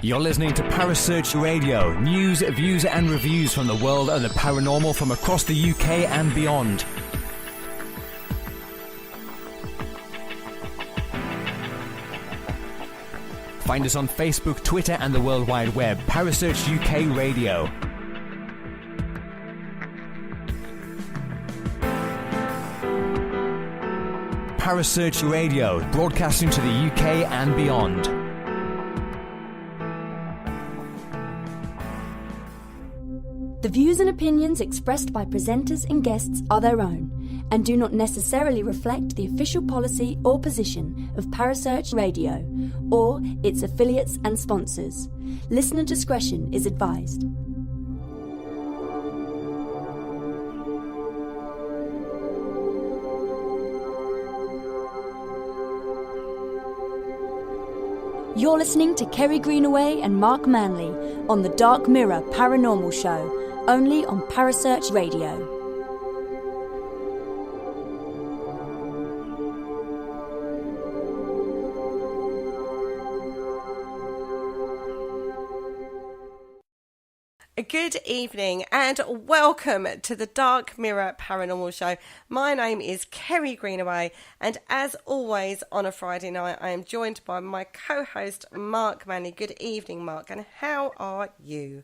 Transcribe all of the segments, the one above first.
You're listening to Parasearch Radio, news, views and reviews from the world of the paranormal from across the UK and beyond. Find us on Facebook, Twitter and the World Wide Web. Parasearch UK Radio. Parasearch Radio, broadcasting to the UK and beyond. The views and opinions expressed by presenters and guests are their own and do not necessarily reflect the official policy or position of Parasearch Radio or its affiliates and sponsors. Listener discretion is advised. You're listening to Kerry Greenaway and Mark Manley on the Dark Mirror Paranormal Show, only on Parasearch Radio. Good evening and welcome to the Dark Mirror Paranormal Show. My name is Kerry Greenaway and as always on a Friday night I am joined by my co-host Mark Manley. Good evening, Mark, and how are you?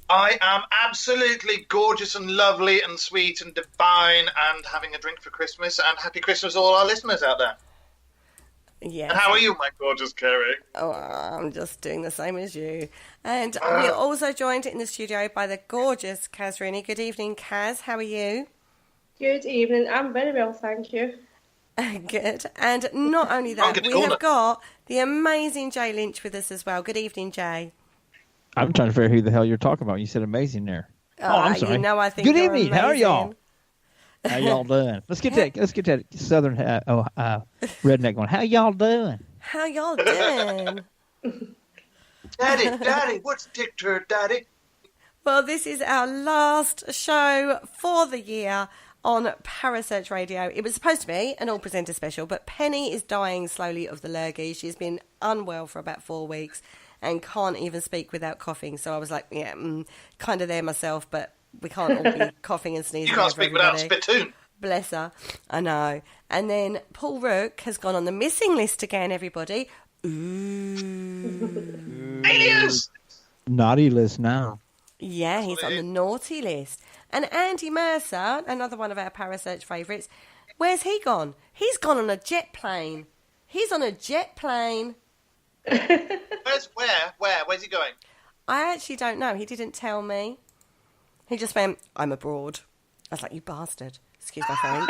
I am absolutely gorgeous and lovely and sweet and divine and having a drink for Christmas, and happy Christmas to all our listeners out there. Yes. And how are you, my gorgeous Kerry? Oh, I'm just doing the same as you. And we're also joined in the studio by the gorgeous Kaz Rooney. Good evening, Kaz. How are you? Good evening. I'm very well, thank you. Good. And not only that, we have got the amazing Jay Lynch with us as well. Good evening, Jay. I'm trying to figure out who the hell you're talking about. You said amazing there. Oh, I'm sorry. You know, I think good you're evening. Amazing. How are y'all? How y'all doing? Let's get that southern redneck one. How y'all doing? How y'all doing? Daddy, what's Dick Turd, Daddy? Well, this is our last show for the year on Parasearch Radio. It was supposed to be an all-presenter special, but Penny is dying slowly of the lurgy. She's been unwell for about 4 weeks and can't even speak without coughing. So I was like, kind of there myself, but we can't all be coughing and sneezing. You can't speak without spittoon. Bless her. I know. And then Paul Rook has gone on the missing list again, everybody. Ooh. Aliens! Naughty list now. Yeah, he's on the naughty list. And Andy Mercer, another one of our Parasearch favourites, where's he gone? He's gone on a jet plane. He's on a jet plane. Where's he going? I actually don't know. He didn't tell me. He just went, I'm abroad. I was like, you bastard. Excuse my French.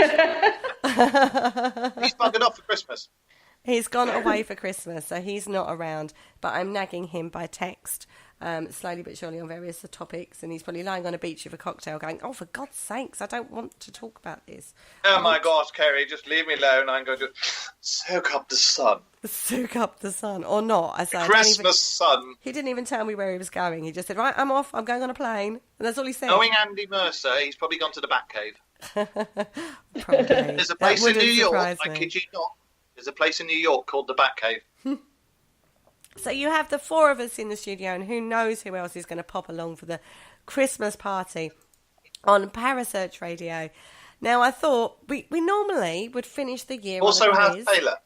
He's buggered off for Christmas. He's gone away for Christmas, so he's not around. But I'm nagging him by text, slowly but surely on various topics. And he's probably lying on a beach with a cocktail going, oh, for God's sakes, I don't want to talk about this. Oh, my gosh, Kerry, just leave me alone. I'm going to soak up the sun. Soak up the sun, or not. I said, Christmas sun. He didn't even tell me where he was going. He just said, right, I'm off. I'm going on a plane. And that's all he said. Knowing Andy Mercer, he's probably gone to the Batcave. Probably. There's a place in New York, I kid you not. There's a place in New York called the Batcave. So you have the four of us in the studio, and who knows who else is going to pop along for the Christmas party on Parasearch Radio. Now, I thought we normally would finish the year also on a have quiz. Taylor.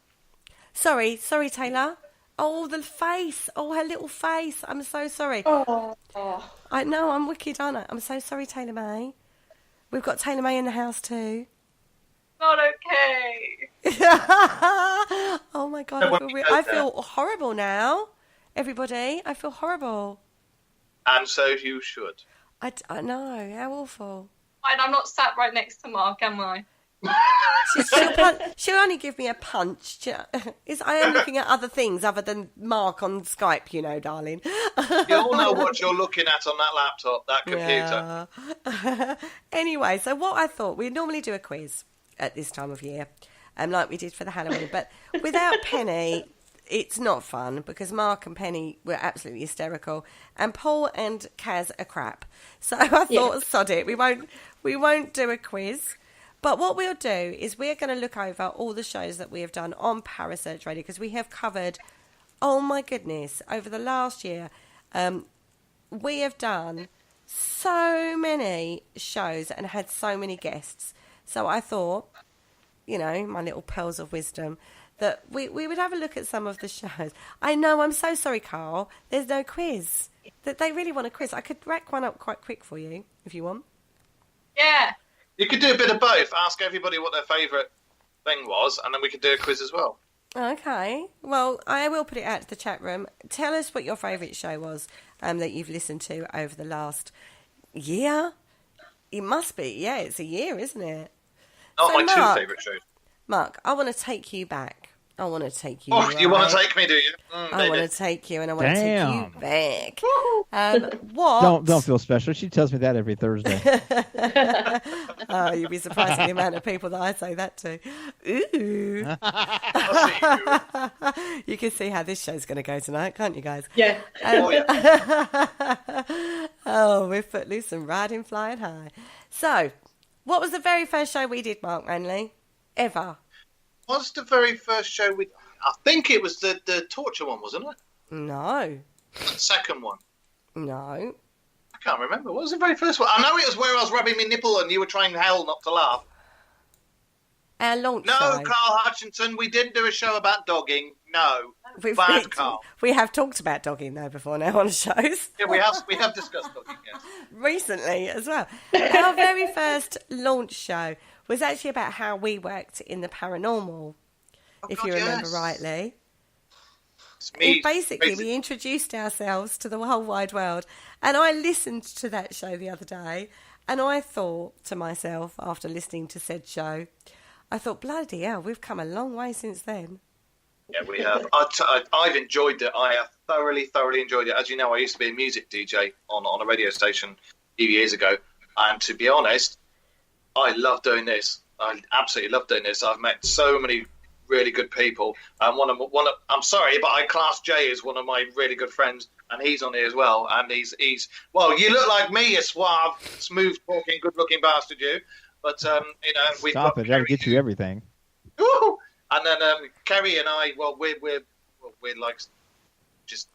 Sorry, Taylor. Oh, the face. Oh, her little face. I'm so sorry. Oh. I know, I'm wicked, aren't I? I'm so sorry, Taylor May. We've got Taylor May in the house too. Not okay. Oh my God, I feel horrible now. Everybody, I feel horrible. And so you should. I know, how awful. Fine, I'm not sat right next to Mark, am I? She'll only give me a punch. I am looking at other things other than Mark on Skype, you know, darling. You all know what you're looking at on that laptop, that computer. Yeah. Anyway, so what I thought, we normally do a quiz at this time of year, like we did for the Halloween, but without Penny, it's not fun because Mark and Penny were absolutely hysterical, and Paul and Kaz are crap. So I thought, sod it, we won't do a quiz. But what we'll do is we're going to look over all the shows that we have done on Parasearch Radio, because we have covered, oh my goodness, over the last year, we have done so many shows and had so many guests. So I thought, you know, my little pearls of wisdom, that we would have a look at some of the shows. I know, I'm so sorry, Carl. There's no quiz. That they really want a quiz. I could rack one up quite quick for you, if you want. Yeah. You could do a bit of both. Ask everybody what their favourite thing was, and then we could do a quiz as well. Okay. Well, I will put it out to the chat room. Tell us what your favourite show was that you've listened to over the last year. It must be. Yeah, it's a year, isn't it? Not So, my Mark, two favourite shows. Mark, I want to take you back. I want to take you. Oh, you want to right. take me, do you? I want to take you, and I want to take Damn. you back. What? Don't feel special. She tells me that every Thursday. Oh, you'd be surprised at the amount of people that I say that to. Ooh. I'll see you. You can see how this show's going to go tonight, can't you guys? Yeah. Oh, yeah. Oh, we're footloose and riding flying high. So, what was the very first show we did, Mark Manley? Ever? Was the very first show we... I think it was the torture one, wasn't it? No. The second one. No. I can't remember. What was the very first one? I know it was where I was rubbing my nipple and you were trying hell not to laugh. Our launch No, show. Carl Hutchinson, we didn't do a show about dogging. No. Bad, Carl. We have talked about dogging, though, before now on shows. Yeah, we have discussed dogging, yes. Recently as well. Our very first launch show was actually about how we worked in the paranormal, if God, you remember yes. rightly. It's me. Basically, we introduced ourselves to the whole wide world. And I listened to that show the other day, and I thought to myself, after listening to said show, I thought, bloody hell, we've come a long way since then. Yeah, we have. I've enjoyed it. I have thoroughly enjoyed it. As you know, I used to be a music DJ on a radio station a few years ago. And to be honest, I love doing this. I absolutely love doing this. I've met so many really good people. And I'm sorry, but I class Jay as one of my really good friends, and he's on here as well. And he's well, you look like me, you suave, smooth-talking, good-looking bastard, you. But you know, we've Stop got it. That'll get you everything. Woo! And then Kerry and I, well, we're like just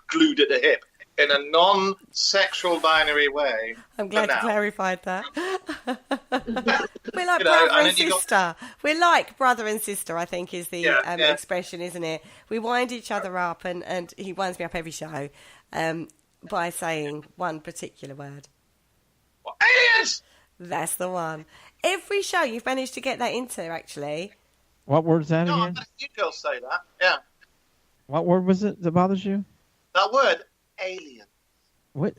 glued at the hip in a non-sexual binary way. I'm glad you now. clarified that. We're like You know, brother and and then you got- sister. We're like brother and sister, I think, is the Yeah. expression, isn't it? We wind each other up, and he winds me up every show by saying one particular word. What, aliens! That's the one. Every show you've managed to get that into, actually. What word's that No, again? you girls say that. Yeah, What word was it that bothers you? that word, alien. What?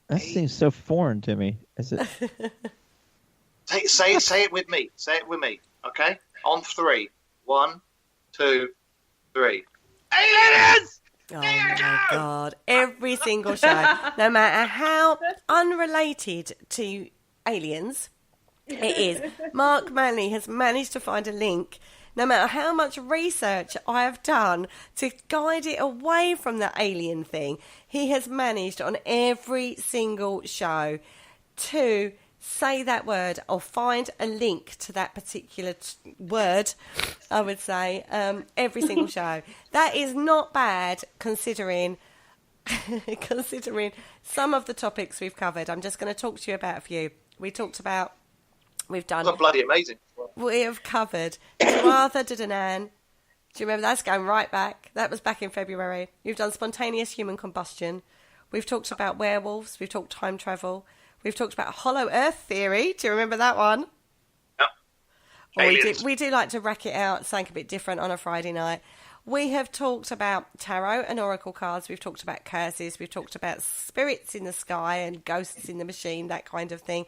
That seems so foreign to me. Is it? Say it with me. Say it with me. Okay. On 3. 1, 2, 3. Aliens! Oh my God. Every single show, no matter how unrelated to aliens it is, Mark Manley has managed to find a link, no matter how much research I have done to guide it away from the alien thing. He has managed on every single show to say that word or find a link to that particular word, I would say, every single show. That is not bad considering some of the topics we've covered. I'm just going to talk to you about a few. We've done. That's bloody amazing. We have covered Arthur Didanan. Do you remember? That's going right back. That was back in February. We've done spontaneous human combustion. We've talked about werewolves. We've talked time travel. We've talked about hollow earth theory. Do you remember that one? Yeah. Aliens. We do like to rack it out, something a bit different on a Friday night. We have talked about tarot and oracle cards. We've talked about curses. We've talked about spirits in the sky and ghosts in the machine, that kind of thing.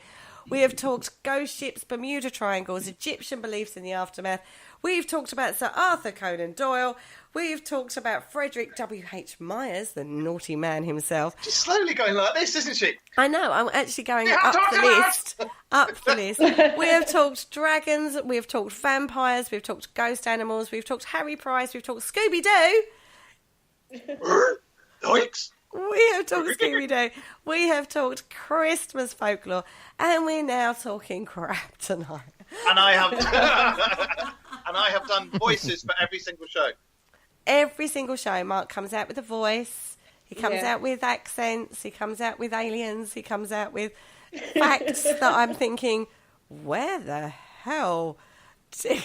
We have talked ghost ships, Bermuda Triangles, Egyptian beliefs in the aftermath. We've talked about Sir Arthur Conan Doyle. We've talked about Frederick W.H. Myers, the naughty man himself. She's slowly going like this, isn't she? I know, I'm actually going up the list. Up the list. We have talked dragons, we have talked vampires, we've talked ghost animals, we've talked Harry Price, we've talked Scooby-Doo. Yikes. We have talked Scooby-Doo. We have talked Christmas folklore. And we're now talking crap tonight. And I have done voices for every single show. Every single show, Mark comes out with a voice. He comes out with accents. He comes out with aliens. He comes out with facts that I'm thinking, where the hell did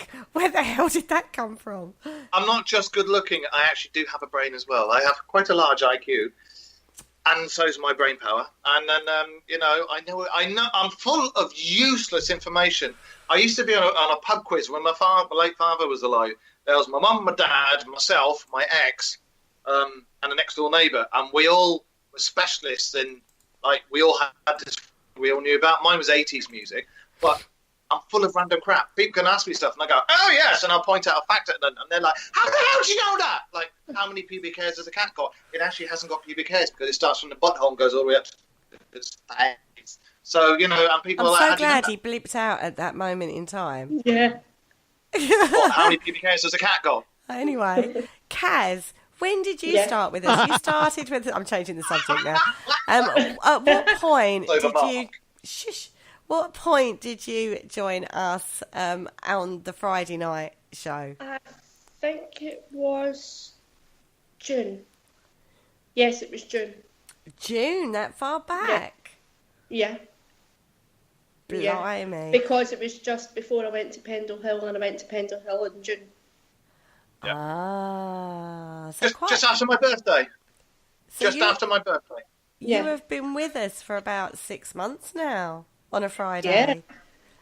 that come from? I'm not just good looking. I actually do have a brain as well. I have quite a large IQ, and so is my brain power. And then, I know. I'm full of useless information. I used to be on a pub quiz when my late father was alive. There was my mum, my dad, myself, my ex, and a next door neighbour, and we all were specialists in, like, we all had this we all knew about. Mine was 80s music, but I'm full of random crap. People can ask me stuff, and I go, oh, yes, and I'll point out a fact at them, and they're like, how the hell do you know that? Like, how many pubic hairs has a cat got? It actually hasn't got pubic hairs because it starts from the butthole and goes all the way up to its face. So, and people I'm are so like, glad he blipped out at that moment in time. Yeah. what, how many pubic hairs has a cat got? Anyway, Kaz, when did you start with us? You started with... I'm changing the subject now. At what point did you... Shush. What point did you join us on the Friday night show? I think it was June. Yes, it was June. June, that far back? Yeah. Blimey. Yeah. Because it was just before I went to Pendle Hill, and I went to Pendle Hill in June. Yeah. Ah. So just after my birthday. After my birthday. You have been with us for about 6 months now on a Friday.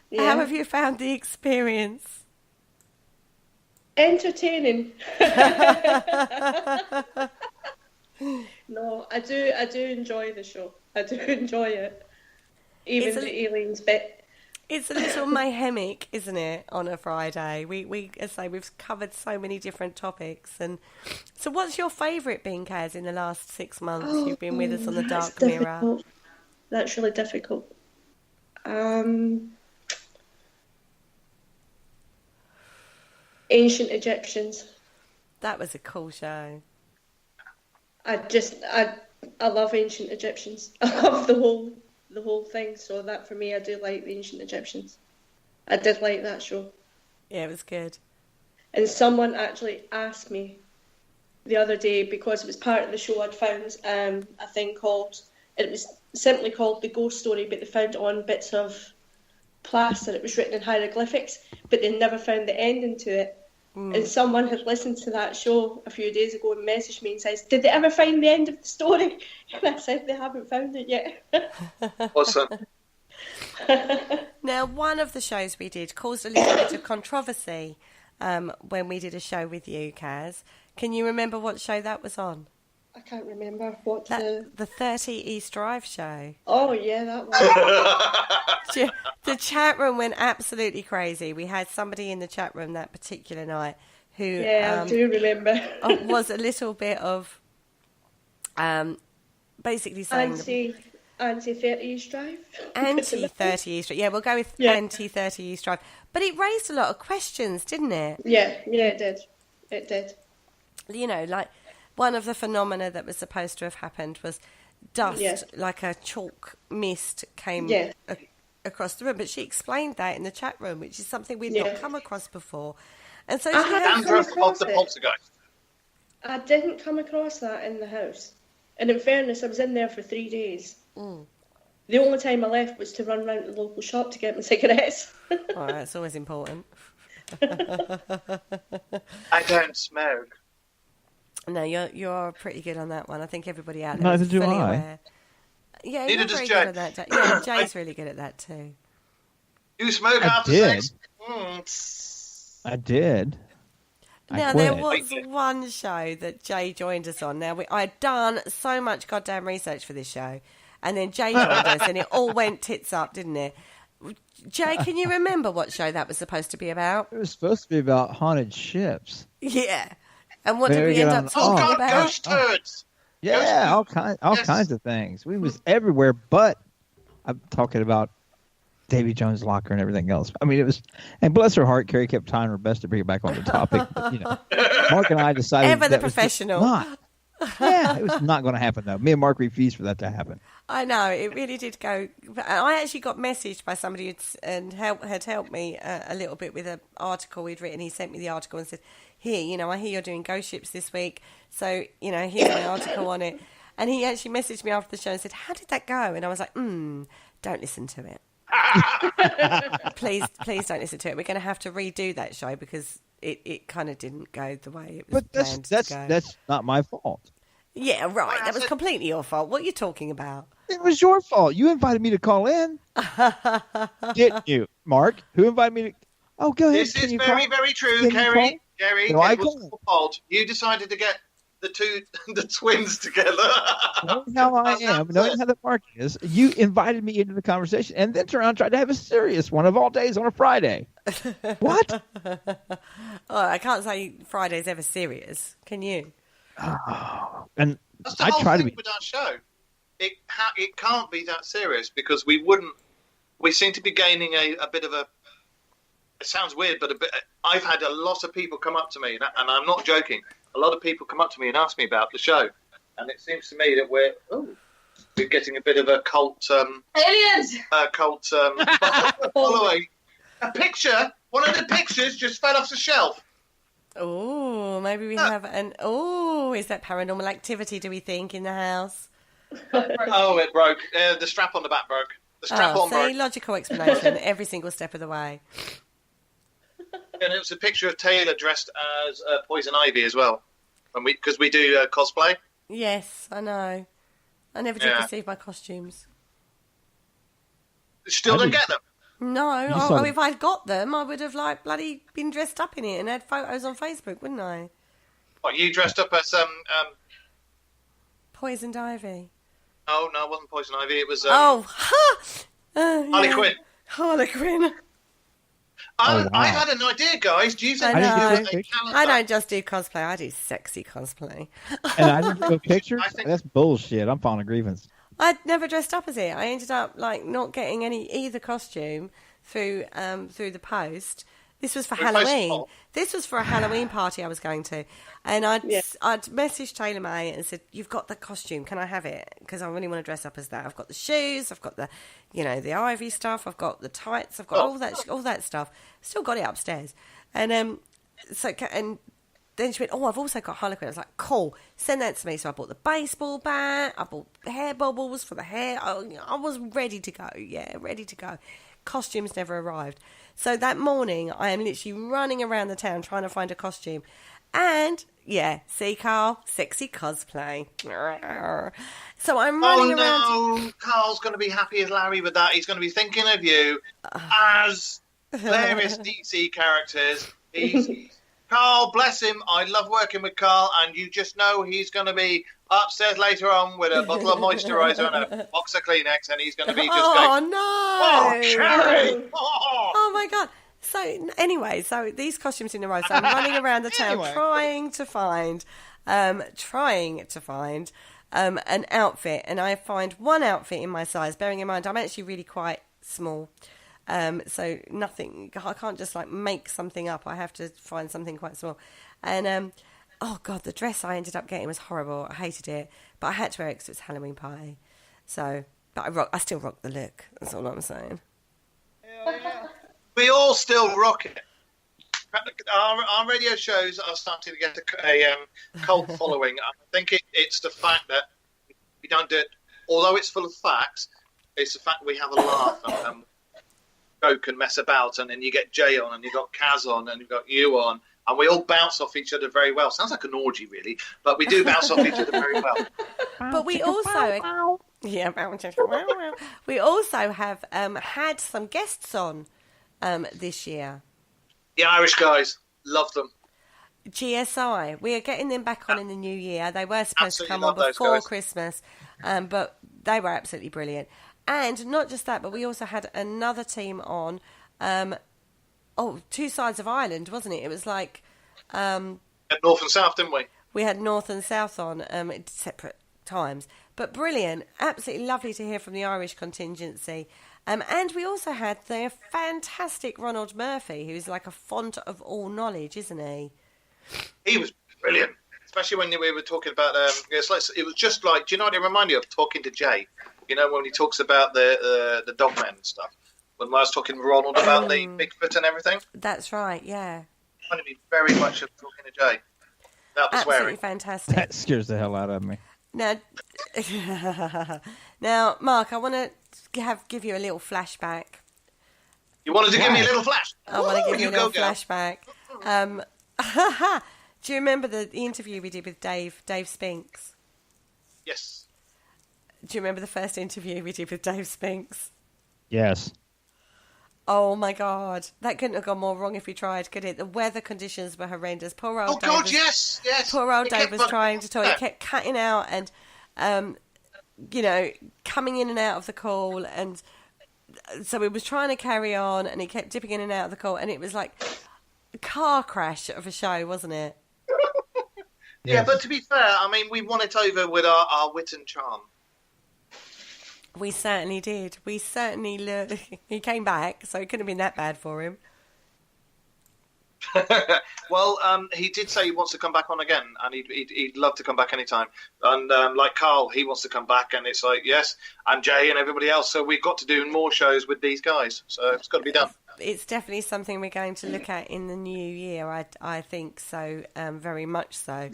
Yeah. How have you found the experience? Entertaining. No, I do enjoy the show. I do enjoy it. Even the aliens bit. It's a little mayhemic, isn't it, on a Friday? We as I say, we've covered so many different topics. And so what's your favourite been, Kaz, in the last 6 months you've been with us on the Dark Mirror? That's really difficult. Ancient Egyptians. That was a cool show. I love Ancient Egyptians. I love the whole thing. So that for me, I do like the Ancient Egyptians. I did like that show. Yeah, it was good. And someone actually asked me the other day, because it was part of the show, I'd found a thing called, it was simply called The Ghost Story, but they found it on bits of plaster. It was written in hieroglyphics, but they never found the ending to it. And someone had listened to that show a few days ago and messaged me and says, did they ever find the end of the story? And I said, they haven't found it yet. Awesome. Now, one of the shows we did caused a little bit of controversy when we did a show with you, Kaz. Can you remember what show that was on? I can't remember what the 30 East Drive show. Oh, yeah, that one. The chat room went absolutely crazy. We had somebody in the chat room that particular night who... Yeah, I do remember. was a little bit of... basically saying... Anti-30 East Drive? Anti-30 East Drive. Yeah, we'll go with anti-30 East Drive. But it raised a lot of questions, didn't it? Yeah, it did. It did. Like... One of the phenomena that was supposed to have happened was dust, like a chalk mist, came across the room. But she explained that in the chat room, which is something we'd not come across before. And so Dandruff of the poltergeist. I didn't come across that in the house. And in fairness, I was in there for 3 days. The only time I left was to run round to the local shop to get my cigarettes. Oh, that's always important. I don't smoke. No, you're pretty good on that one. I think everybody out there Neither is do fully I. aware. Yeah, Neither you're does very Jay. good at that. Jay. Yeah, Jay's really good at that too. You smoke I after did. sex? I did. Now, I there quit. was one show that Jay joined us on. Now, I'd done so much goddamn research for this show, and then Jay joined us, and it all went tits up, didn't it? Jay, can you remember what show that was supposed to be about? It was supposed to be about haunted ships. Yeah. And what did Maybe we get end on- up talking Oh, God, about? ghost turds. Yeah, all Yes. kinds of things. We was everywhere, but I'm talking about Davy Jones' locker and everything else. I mean, it was, and bless her heart, Carrie kept trying her best to bring it back on the topic. But, Mark and I decided Ever the that was just professional. not. Yeah, it was not going to happen though. Me and Mark refused for that to happen. I know, it really did go. I actually got messaged by somebody had helped me a little bit with an article we'd written. He sent me the article and said, here, I hear you're doing ghost ships this week, so, here's my article on it. And he actually messaged me after the show and said, how did that go? And I was like, don't listen to it. Please don't listen to it. We're going to have to redo that show because it kind of didn't go the way it was planned to go. That's not my fault. Yeah, right. That was completely your fault. What are you talking about? It was your fault. You invited me to call in. Didn't you, Mark? Who invited me to? Oh, go ahead. This is very, very true, Kerry. Kerry, No, it was your fault. You decided to get the twins together. Knowing how I am, knowing how the Mark is, you invited me into the conversation and then turned around and tried to have a serious one of all days on a Friday. What? Oh, I can't say Friday's ever serious. Can you? And That's the I whole try to thing be. with our show. It can't be that serious because we seem to be gaining a bit of a. It sounds weird, but I've had a lot of people come up to me, and I'm not joking. A lot of people come up to me and ask me about the show, and it seems to me that we're getting a bit of a cult. Aliens! Following. A picture. One of the pictures just fell off the shelf. Oh, maybe we have an. Oh, is that paranormal activity? Do we think in the house? Oh, it broke. The strap on the back broke. The strap on broke. Logical explanation every single step of the way. And it was a picture of Taylor dressed as Poison Ivy as well, because we do cosplay. Yes, I know. I never did receive my costumes. Still don't get them. No, if I'd got them, I would have bloody been dressed up in it and had photos on Facebook, wouldn't I? What, you dressed up as Poison Ivy. Oh no, it wasn't Poison Ivy. It was Harley Quinn. Harley Quinn. Wow. I had an idea, guys. Do you think I we know. should do a calendar? I don't just do cosplay; I do sexy cosplay. And I didn't do pictures? I think- That's bullshit. I'm filing a grievance. I'd never dressed up as it. I ended up not getting either costume through the post. This was for Halloween. Post-op. This was for a Halloween party I was going to, and I'd messaged Taylor May and said, "You've got the costume. Can I have it? Because I really want to dress up as that. I've got the shoes. I've got the, the ivy stuff. I've got the tights. I've got all that stuff. Still got it upstairs." And and then she went, "Oh, I've also got Harlequin." I was like, "Cool, send that to me." So I bought the baseball bat. I bought hair bubbles for the hair. I was ready to go. Yeah, ready to go. Costumes never arrived. So that morning, I am literally running around the town trying to find a costume. And, see, Carl, sexy cosplay. So I'm running around. Oh, no, Carl's going to be happy as Larry with that. He's going to be thinking of you as various DC characters. Carl, bless him. I love working with Carl, and you just know he's going to be upstairs later on with a bottle of moisturiser and a box of Kleenex, and he's going to be just going, no! "Oh, Cherry! Oh." Oh my God. So anyway, these costumes in a row. So I'm running around the town trying to find an outfit, and I find one outfit in my size, bearing in mind I'm actually really quite small. So nothing, I can't just make something up. I have to find something quite small. And, oh God, the dress I ended up getting was horrible. I hated it, but I had to wear it because it was Halloween party. So, but I still rock the look. That's all I'm saying. We all still rock it. Our radio shows are starting to get a cult following. I think it's the fact that we don't do it, although it's full of facts, it's the fact we have a laugh and joke and mess about, and then you get Jay on, and you've got Kaz on, and you've got you on, and we all bounce off each other very well. Sounds like an orgy, really, but we do bounce off each other very well. But we also... we also have had some guests on this year. The Irish guys, love them. GSI. We are getting them back on in the new year. They were supposed to come on Absolutely love those before guys. Christmas, but they were absolutely brilliant. And not just that, but we also had another team on. Two sides of Ireland, wasn't it? It was like At North and South, didn't we? we had North and South on at separate times. But brilliant. Absolutely lovely to hear from the Irish contingency. And we also had the fantastic Ronald Murphy, who's like a font of all knowledge, isn't he? He was brilliant. Especially when we were talking about, it was just like, do you know what it reminded me of? Talking to Jay. You know, when he talks about the dogman and stuff. When I was talking to Ronald about the Bigfoot and everything. That's right, yeah. It reminded me very much of talking to Jay. That was Absolutely swearing. fantastic. That scares the hell out of me. Now, Mark, I want to give you a little flashback. You wanted to give me a little flash? I want to give you a little go, flashback. Do you remember the interview we did with Dave Spinks? Yes. Do you remember the first interview we did with Dave Spinks? Yes. Oh my God, that couldn't have gone more wrong if we tried, could it? The weather conditions were horrendous. Poor old Dave. Oh God, yes. Poor old It Dave kept was bugging trying to talk. me. He kept cutting out and, coming in and out of the call, and so he was trying to carry on, and he kept dipping in and out of the call, and it was like a car crash of a show, wasn't it? Yeah, but to be fair, I mean, we won it over with our wit and charm. We certainly did. We certainly learned. He came back, so it couldn't have been that bad for him. Well, he did say he wants to come back on again, and he'd love to come back anytime. And like Carl, he wants to come back, and it's like, yes, and Jay and everybody else. So we've got to do more shows with these guys. So it's got to be done. It's definitely something we're going to look at in the new year. I think so, very much so.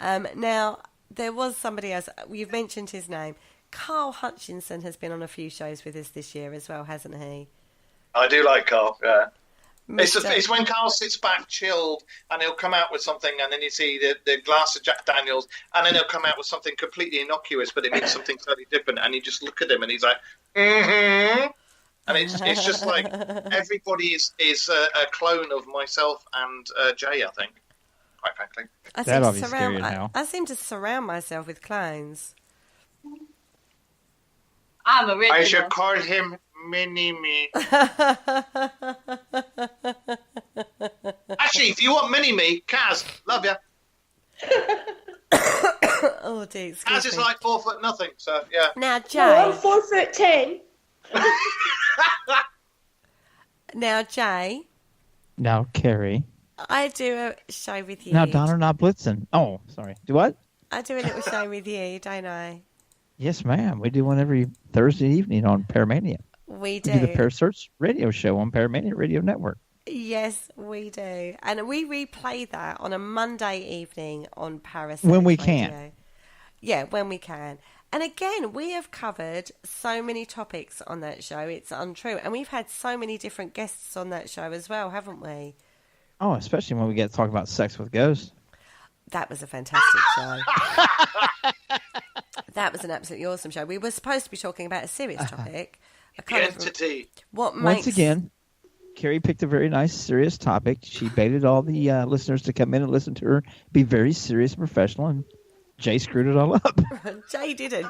Now, there was somebody else. You've mentioned his name. Carl Hutchinson has been on a few shows with us this year as well, hasn't he? I do like Carl, yeah. Mr. It's when Carl sits back, chilled, and he'll come out with something, and then you see the glass of Jack Daniels, and then he'll come out with something completely innocuous, but it means something totally different, and you just look at him, and he's like, mm-hmm. And it's just like everybody is a clone of myself and Jay, I think, quite frankly. I seem to surround myself with clones. I'm original. I should call him Mini-Me. Actually, if you want Mini-Me, Kaz, love ya. Oh dear, Kaz is like 4 foot nothing, so yeah. Now, Jay. No, I'm 4'10". Now, Jay. Now, Carrie. I do a show with you. Now, Donner not Blitzen. Oh, sorry. Do what? I do a little show with you, don't I? Yes, ma'am. We do one every Thursday evening on Paramania. We do. We do the Parasearch radio show on Paramania Radio Network. Yes, we do. And we replay that on a Monday evening on Parasearch When we Radio. can. Yeah, when we can. And again, we have covered so many topics on that show. It's untrue. And we've had so many different guests on that show as well, haven't we? Oh, especially when we get to talk about sex with ghosts. That was a fantastic show. That was an absolutely awesome show. We were supposed to be talking about a serious topic. Entity. What makes... Once again, Carrie picked a very nice, serious topic. She baited all the listeners to come in and listen to her, be very serious and professional, and Jay screwed it all up. Jay didn't.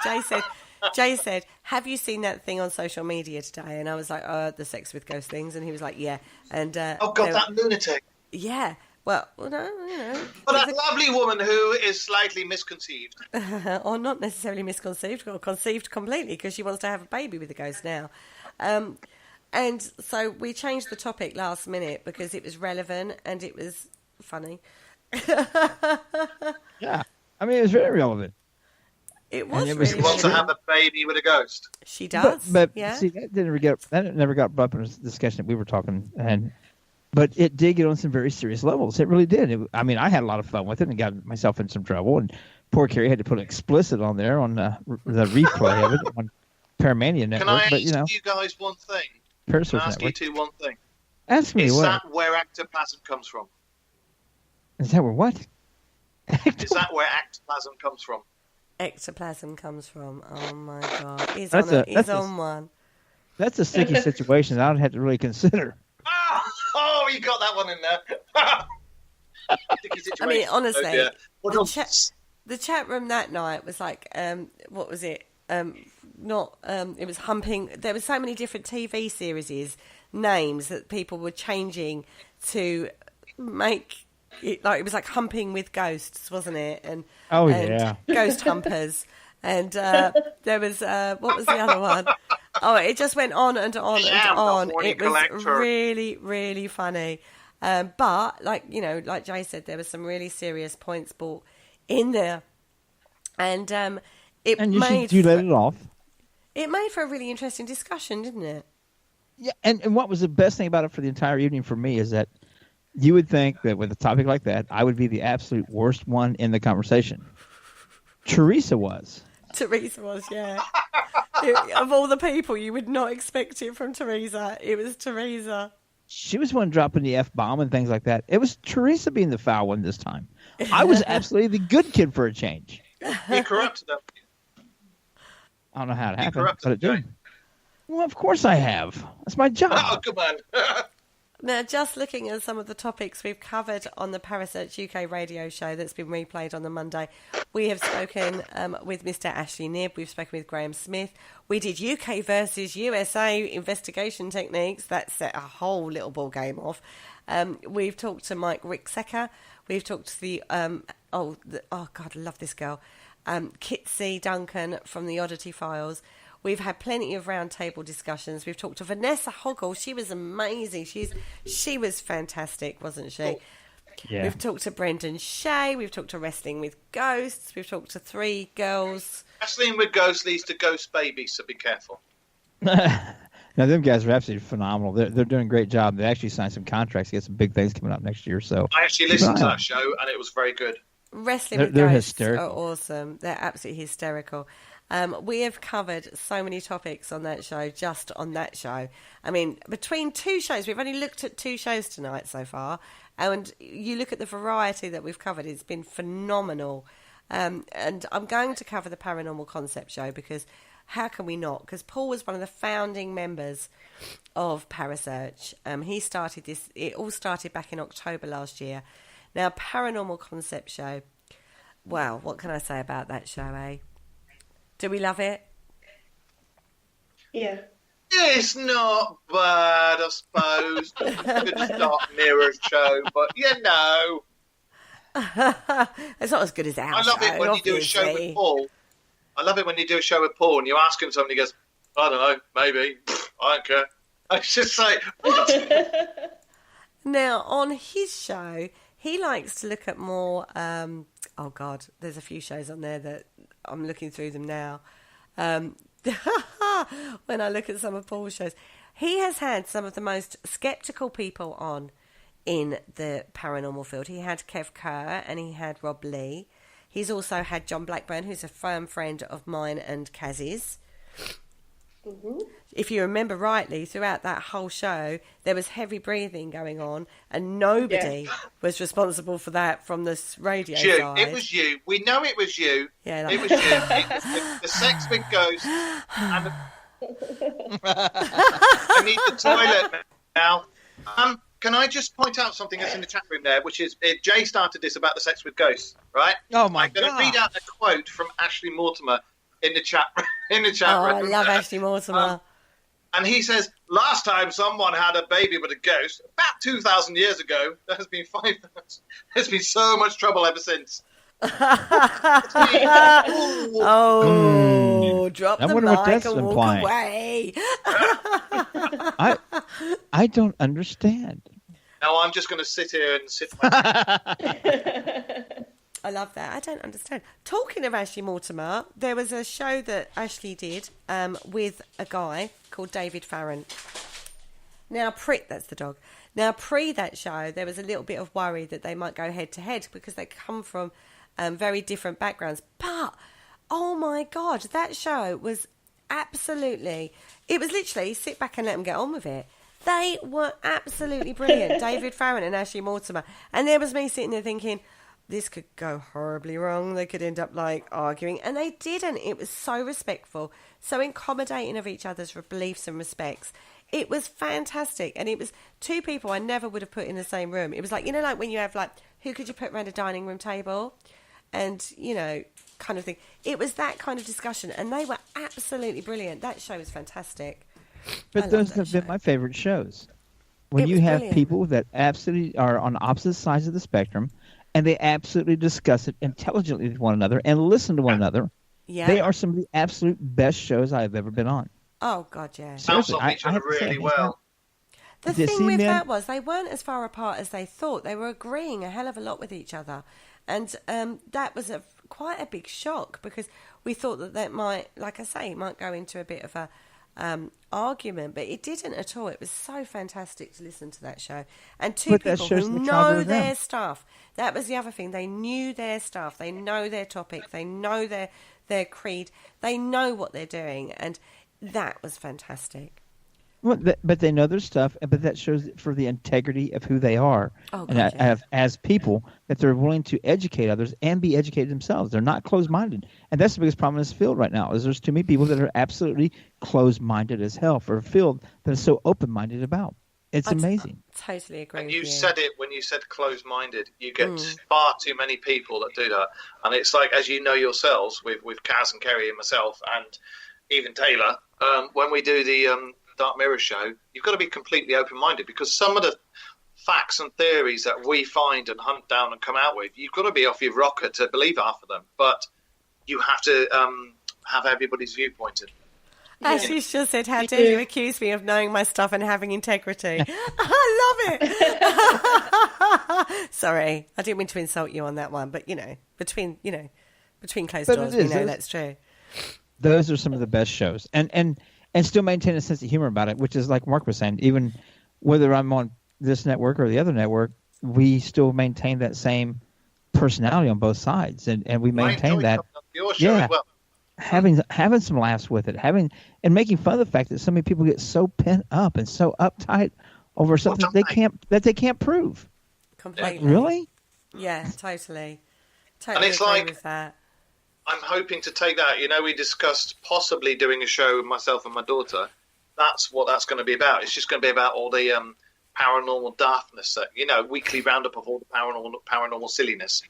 Jay said, have you seen that thing on social media today? And I was like, the sex with ghost things. And he was like, yeah. And oh, God, that lunatic. Yeah. Well, no, you know. But that lovely woman who is slightly misconceived. Or not necessarily misconceived, or conceived completely, because she wants to have a baby with the ghost now. And so we changed the topic last minute because it was relevant and it was funny. Yeah. I mean, it was very relevant. It was She really Wants to relevant. have a baby with a ghost. She does, But yeah. see, that never got brought up in the discussion that we were talking, but it did get on some very serious levels. It really did. I mean, I had a lot of fun with it and got myself in some trouble. And poor Carrie had to put explicit on there on the replay of it on Paramania Network. Can I but, you know, ask you guys one thing? Parasearch Can I ask Network. you two one thing? Ask me Is what? that where ectoplasm comes from? Is that where what? Is that where ectoplasm comes from? Ectoplasm comes from. Oh my God, he's That's on one. That's a sticky situation that I'd have to really consider. Oh, you got that one in there. Sticky situation. I mean, honestly, Oh, dear. the chat room that night was like, what was it? not. It was humping. There were so many different TV series names that people were changing to make it like it was like humping with ghosts, wasn't it? And ghost humpers. And there was what was the other one? Oh, it just went on and on and on. It was really, really funny. But like Jay said, there were some really serious points brought in there, and you let it off. It made for a really interesting discussion, didn't it? Yeah, and what was the best thing about it for the entire evening for me is that you would think that with a topic like that, I would be the absolute worst one in the conversation. Teresa was, yeah. Of all the people, you would not expect it from Teresa. It was Teresa. She was one dropping the F-bomb and things like that. It was Teresa being the foul one this time. I was absolutely the good kid for a change. He corrupted them. I don't know how it happened, but it did. Well, of course I have. That's my job. Oh, come on. Now, just looking at some of the topics we've covered on the Parasearch UK radio show that's been replayed on the Monday, we have spoken with Mr. Ashley Knibb, we've spoken with Graham Smith, we did UK versus USA investigation techniques, that set a whole little ball game off. We've talked to Mike Ricksecker, we've talked to the, oh God, I love this girl, Kitsy Duncan from the Oddity Files. We've had plenty of roundtable discussions. We've talked to Vanessa Hoggle. She was amazing. She was fantastic, wasn't she? Yeah. We've talked to Brendan Shea. We've talked to Wrestling with Ghosts. We've talked to 3 girls. Wrestling with Ghosts leads to ghost babies, so be careful. Now, them guys are absolutely phenomenal. They're doing a great job. They actually signed some contracts to get some big things coming up next year. So I actually listened to that show, and it was very good. Wrestling with Ghosts hysterical. Are awesome. They're absolutely hysterical. We have covered so many topics on that show, just on that show. I mean, between 2 shows, we've only looked at 2 shows tonight so far, and you look at the variety that we've covered, it's been phenomenal. And I'm going to cover the Paranormal Concept show because how can we not? Because Paul was one of the founding members of Parasearch. He started this, it all started back in October last year. Now, Paranormal Concept show, wow, what can I say about that show, eh? Do we love it? Yeah. It's not bad, I suppose. Good start mirror show, but it's not as good as our I love it when obviously. you do a show with Paul. I love it when you do a show with Paul and you ask him something, he goes, I don't know, maybe. I don't care. I just say, what? Now, on his show, he likes to look at more... oh, God, there's a few shows on there that I'm looking through them now. When I look at some of Paul's shows, he has had some of the most sceptical people on in the paranormal field. He had Kev Kerr and he had Rob Lee. He's also had John Blackburn, who's a firm friend of mine and Kaz's. Mm-hmm. If you remember rightly, throughout that whole show, there was heavy breathing going on, and nobody was responsible for that from the radio side. It was you. We know it was you. Yeah, it was you. It was the sex with ghosts. And I need the toilet now. Can I just point out something that's in the chat room there, which is Jay started this about the sex with ghosts, right? Oh my God! I'm going to read out a quote from Ashley Mortimer in the chat. In the chat room. I love Ashley Mortimer. And he says, last time someone had a baby with a ghost, about 2,000 years ago, there's been so much trouble ever since. Drop the mic and walk away. I don't understand. Now I'm just going to sit here and sit my I love that. I don't understand. Talking of Ashley Mortimer, there was a show that Ashley did with a guy called David Farron. Now, that's the dog. Now, pre that show, there was a little bit of worry that they might go head to head because they come from very different backgrounds. But, oh my God, that show was absolutely... It was literally sit back and let them get on with it. They were absolutely brilliant, David Farron and Ashley Mortimer. And there was me sitting there thinking... this could go horribly wrong. They could end up arguing, and they didn't. It was so respectful, so accommodating of each other's beliefs and respects. It was fantastic, and it was 2 people I never would have put in the same room. It was like, like when you have who could you put around a dining room table, and kind of thing. It was that kind of discussion, and they were absolutely brilliant. That show was fantastic. But those have been my favorite shows. When you have brilliant. people that absolutely are on opposite sides of the spectrum, and they absolutely discuss it intelligently with one another and listen to one another, they are some of the absolute best shows I've ever been on. Oh, God, yeah. Bounce off each other really well. The thing with that was they weren't as far apart as they thought. They were agreeing a hell of a lot with each other. And that was quite a big shock, because we thought that might, like I say, might go into a bit of a argument, but it didn't at all. It was so fantastic to listen to that show. And two people who know their stuff. That was the other thing. They knew their stuff. They know their topic. They know their creed. They know what they're doing. And that was fantastic. Well, but they know their stuff, but that shows for the integrity of who they are. Oh, and as people, that they're willing to educate others and be educated themselves. They're not closed-minded. And that's the biggest problem in this field right now, is there's too many people that are absolutely closed-minded as hell for a field that is so open-minded about. It's amazing. I totally agree and with you. said it when you said closed-minded. You get far too many people that do that. And it's like, as you know yourselves, with Kaz and Kerry and myself and even Taylor, when we do the Dark Mirror show, you've got to be completely open-minded, because some of the facts and theories that we find and hunt down and come out with, you've got to be off your rocker to believe half of them. But you have to have everybody's viewpoint in. Ashley's just said, how dare you accuse me of knowing my stuff and having integrity. I love it. Sorry, I didn't mean to insult you on that one, but, between closed doors, we know that's true. Those are some of the best shows. And still maintain a sense of humor about it, which is like Mark was saying, even whether I'm on this network or the other network, we still maintain that same personality on both sides. And we maintain that. Your show as well. Having some laughs with it, and making fun of the fact that so many people get so pent up and so uptight over something they can't prove. Completely. Really? Yeah, totally. And it's agree like, with that. I'm hoping to take that. We discussed possibly doing a show with myself and my daughter. That's what that's going to be about. It's just going to be about all the paranormal daftness, weekly roundup of all the paranormal silliness.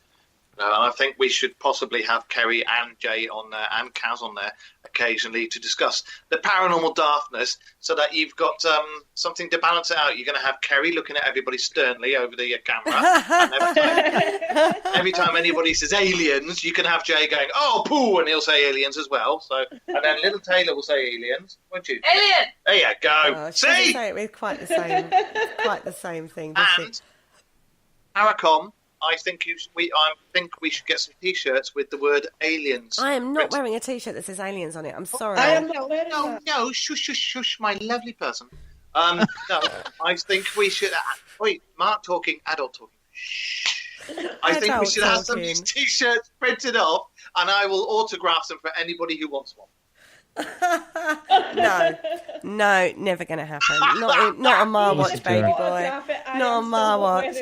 And I think we should possibly have Kerry and Jay on there and Kaz on there occasionally to discuss the paranormal daftness, so that you've got something to balance it out. You're going to have Kerry looking at everybody sternly over the camera. And every time anybody says aliens, you can have Jay going, "Oh, poo," and he'll say aliens as well. So, and then little Taylor will say aliens, won't you? Alien! There you go. Oh, See? she say it with quite the same thing. And Paracom, I think we should get some T-shirts with the word aliens. I am not wearing a T-shirt that says aliens on it. I'm sorry. I am not wearing that. No, shush, my lovely person. No, I think we should. Wait, Mark talking, adult talking. Shh. I think we should have some of these T-shirts printed off, and I will autograph them for anybody who wants one. No, never going to happen. Not on my watch, baby boy. Not on my watch.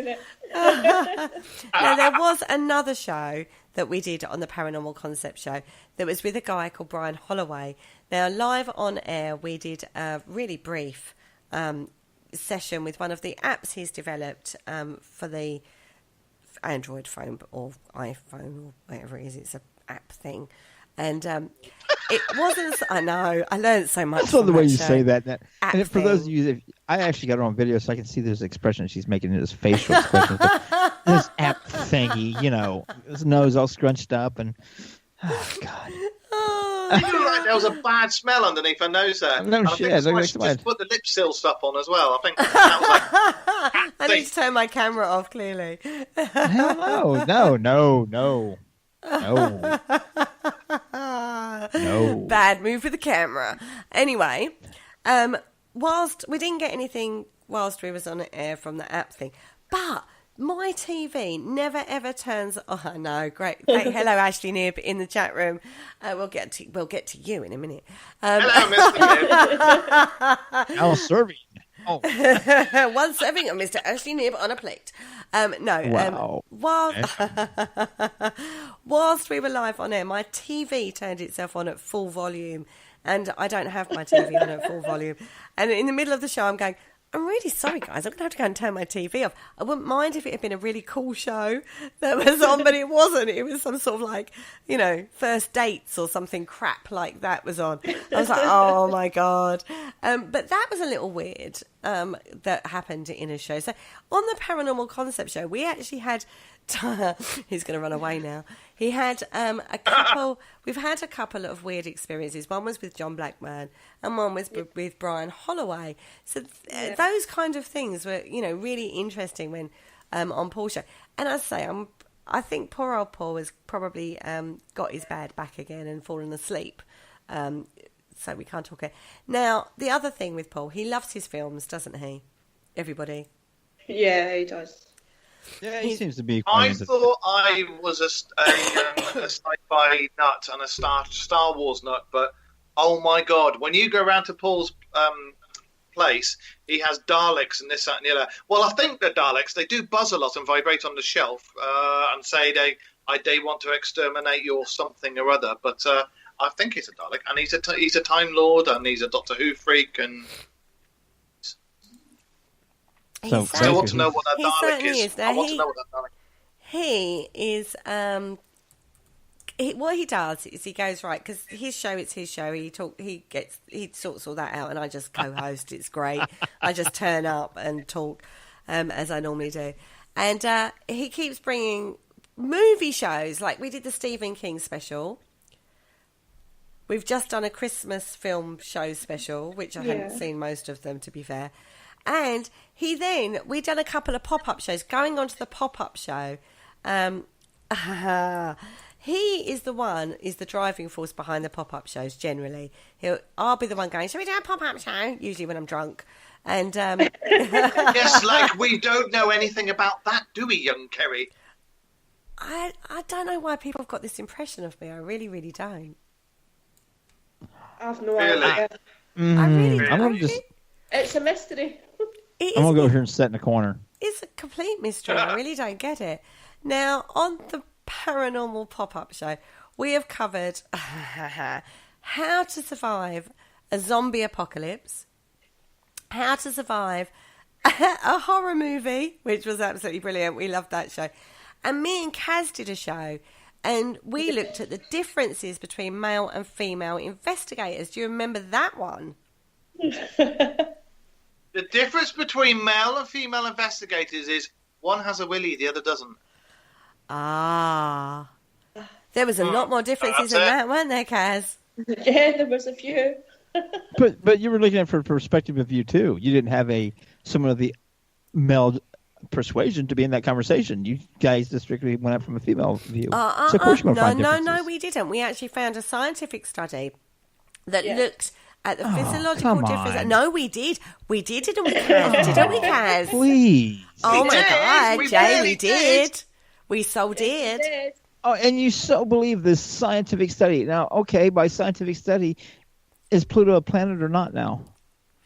Now, there was another show that we did on the Paranormal Concept Show that was with a guy called Brian Holloway. Now, live on air, we did a really brief session with one of the apps he's developed for the Android phone or iPhone or whatever it is. It's an app thing. And it wasn't. I know. I learned so much. I love the way you show. say that. And for those of you, I actually got it on video, so I can see those expressions she's making. His facial expressions. This app thingy, his nose all scrunched up, and oh god. I feel like there was a bad smell underneath her nose there. No shit. I think just put the lip seal stuff on as well. I think that was like. I need to turn my camera off. Clearly. Hell no. No. Bad move for the camera. Anyway, whilst we didn't get anything whilst we was on air from the app thing, but my TV never ever turns. Oh, I know, great. Hello, Ashley Nib in the chat room. We'll get to you in a minute. Hello, Mr. Nib. I'll serve you. Oh. One serving of Mr. Ashley Nib on a plate. Wow. Whilst we were live on air, my TV turned itself on at full volume, and I don't have my TV on at full volume. And in the middle of the show, I'm going, I'm really sorry, guys. I'm going to have to go and turn my TV off. I wouldn't mind if it had been a really cool show that was on, but it wasn't. It was some sort of like, first dates or something crap like that was on. I was like, oh my God. But that was a little weird that happened in a show. So on the Paranormal Concept show, we actually had... He's going to run away now. He had we've had a couple of weird experiences. One was with John Blackman and one was with Brian Holloway. So those kind of things were, really interesting when on Paul's show. And I say, I think poor old Paul has probably got his bad back again and fallen asleep. So we can't talk it. Now, the other thing with Paul, he loves his films, doesn't he? Everybody. Yeah, he does. Yeah, he seems to be. I thought I was a sci-fi nut and a Star Wars nut, but oh my God, when you go around to Paul's place, he has Daleks and this, that, and the other. Well, I think the Daleks, they do buzz a lot and vibrate on the shelf and say they want to exterminate you or something or other, but I think he's a Dalek, and he's a Time Lord, and he's a Doctor Who freak, and... So I want to know what that Dalek is. Now, I want to know what that Dalek is. He is. What he does is he goes, right, because his show, it's his show. He sorts all that out, and I just co-host. It's great. I just turn up and talk as I normally do, and he keeps bringing movie shows. Like we did the Stephen King special. We've just done a Christmas film show special, which I hadn't seen most of them, to be fair. And we'd done a couple of pop-up shows. Going on to the pop-up show, he is the driving force behind the pop-up shows generally. I'll be the one going, shall we do a pop-up show? Usually when I'm drunk. And yes, like we don't know anything about that, do we, young Kerry? I don't know why people have got this impression of me. I really, really don't. I have no idea. It's a mystery. I'm going to go here and sit in the corner. It's a complete mystery. I really don't get it. Now, on the Paranormal Pop-Up Show, we have covered how to survive a zombie apocalypse, how to survive a horror movie, which was absolutely brilliant. We loved that show. And me and Kaz did a show, and we looked at the differences between male and female investigators. Do you remember that one? The difference between male and female investigators is one has a willy, the other doesn't. Ah. There was a lot more differences than that, weren't there, Kaz? Yeah, there was a few. but you were looking at it from a perspective of view, too. You didn't have someone of the male persuasion to be in that conversation. You guys just strictly went up from a female view. So of course you're going to find differences. No, we didn't. We actually found a scientific study that looked... at the physiological difference. No, we did. We did it, and we Kaz, didn't we, Kaz? Please. Oh, my God, Jay, we did. did. We so did. Oh, and you so believe this scientific study. Now, okay, by scientific study, is Pluto a planet or not now?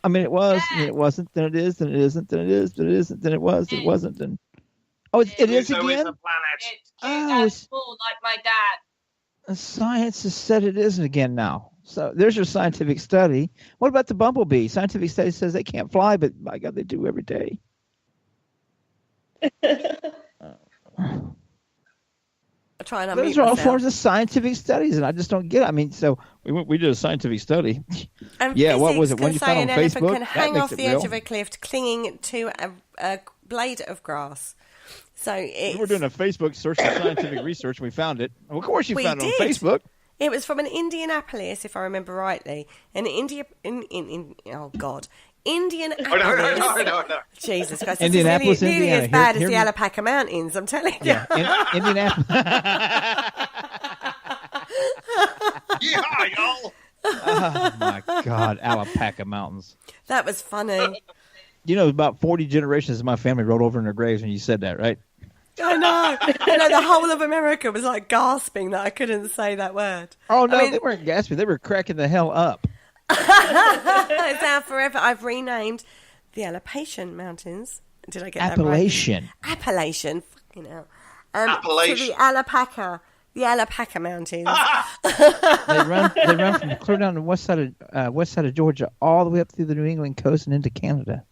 I mean, it was, and it wasn't, then it is, then it isn't, then it is, then it isn't, then it was, then it wasn't, then... Oh, it is again? It's a planet. It's full, like my dad. Science has said it isn't again now. So there's your scientific study. What about the bumblebee? Scientific study says they can't fly, but my God, they do every day. Those are all forms of scientific studies, and I just don't get it. I mean, so we did a scientific study. And yeah, what was it? When you found on an Facebook, elephant can hang off the edge of a cliff, clinging to a blade of grass. So we're doing a Facebook search for scientific research, and we found it. Well, of course, you found it on Facebook. It was from an Indianapolis, if I remember rightly. Indian Indianapolis. No. Jesus Christ. Indianapolis, it's nearly Indiana. as bad Hear as the me. Alpaca Mountains, I'm telling you. Yeah, Indianapolis. Yeah, y'all. Oh, my God. Alpaca Mountains. That was funny. You know, about 40 generations of my family rolled over in their graves when you said that, right? I know. The whole of America was like gasping that I couldn't say that word. Oh, no, they weren't gasping. They were cracking the hell up. It's now forever. I've renamed the Appalachian Mountains. Did I get Appalachian. that right? Appalachian. Fucking hell. Appalachian. To the Alpaca Mountains. They run from clear down the west side of Georgia all the way up through the New England coast and into Canada.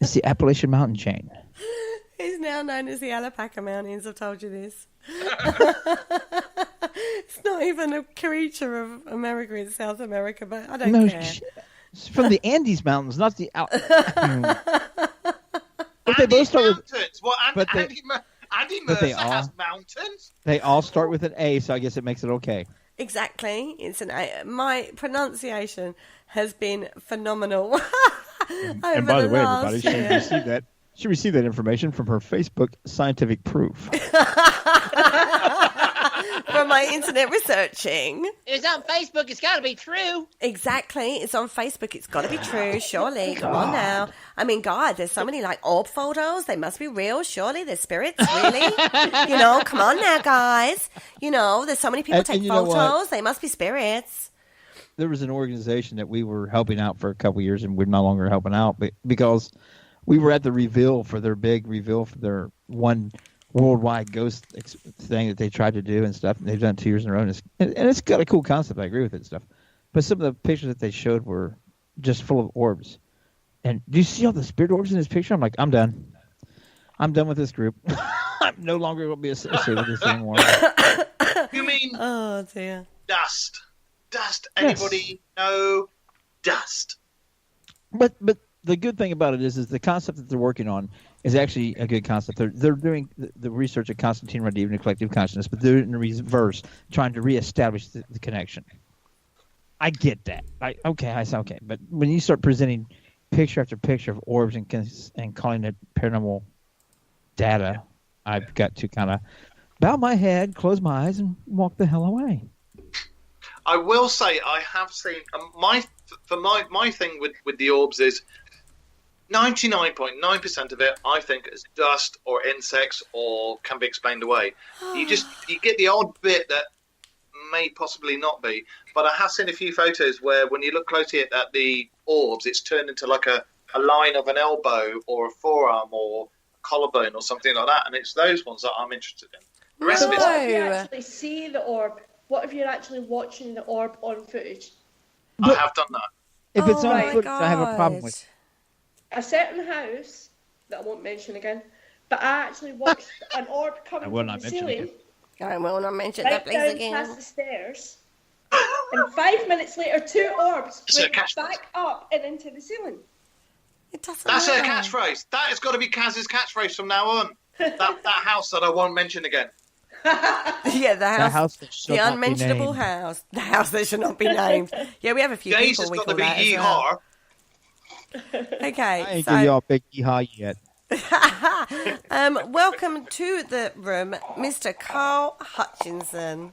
It's the Appalachian Mountain Chain. It's now known as the Alpaca Mountains. I've told you this. It's not even a creature of America, it's South America, but I don't care. It's from the Andes Mountains, not the But they both start with mountains. Well, Andy Mercer has mountains. They all start with an A, so I guess it makes it okay. Exactly. It's an A. My pronunciation has been phenomenal. And by the way, everybody, she received that information from her Facebook scientific proof. From my internet researching. It's on Facebook. It's got to be true. Exactly. It's on Facebook. It's got to be true, surely. Come on now. I mean, God, there's so many like orb photos. They must be real, surely. They're spirits, really. Come on now, guys. There's so many people take photos. They must be spirits. There was an organization that we were helping out for a couple of years, and we're no longer helping out because we were at the reveal for their big reveal for their one worldwide ghost thing that they tried to do and stuff. And they've done 2 years in a row, and it's got a cool concept. I agree with it and stuff. But some of the pictures that they showed were just full of orbs. And do you see all the spirit orbs in this picture? I'm like, I'm done. I'm done with this group. I'm no longer going to be associated with this anymore. You mean? Oh dear. Dust. Anybody know dust? But the good thing about it is the concept that they're working on is actually a good concept. They're doing the research at Constantine Radiv and collective consciousness, but they're in reverse, trying to reestablish the connection. I get that. I say okay. But when you start presenting picture after picture of orbs and calling it paranormal data, I've got to kind of bow my head, close my eyes, and walk the hell away. I will say I have seen my thing with the orbs is 99.9% of it I think is dust or insects or can be explained away. You get the odd bit that may possibly not be, but I have seen a few photos where when you look closely at the orbs, it's turned into like a line of an elbow or a forearm or a collarbone or something like that, and it's those ones that I'm interested in. The rest of What if you No. actually see the orb? What if you're actually watching the orb on footage? I have done that. If it's on my footage, I have a problem with it. A certain house that I won't mention again, but I actually watched an orb coming will from not the mention ceiling I will not mention right that, please, down again. past the stairs, and 5 minutes later, 2 orbs It's a went catchphrase. back up and into the ceiling. It doesn't That's her matter. catchphrase. That has got to be Kaz's catchphrase from now on. That house that I won't mention again. Yeah, the house that shall the not be unmentionable named. house. The house that should not be named. Yeah, we have a few Days people has we got call to be that as well. yeehaw. Okay, I ain't give y'all a big yeehaw yet. welcome to the room, Mr. Carl Hutchinson.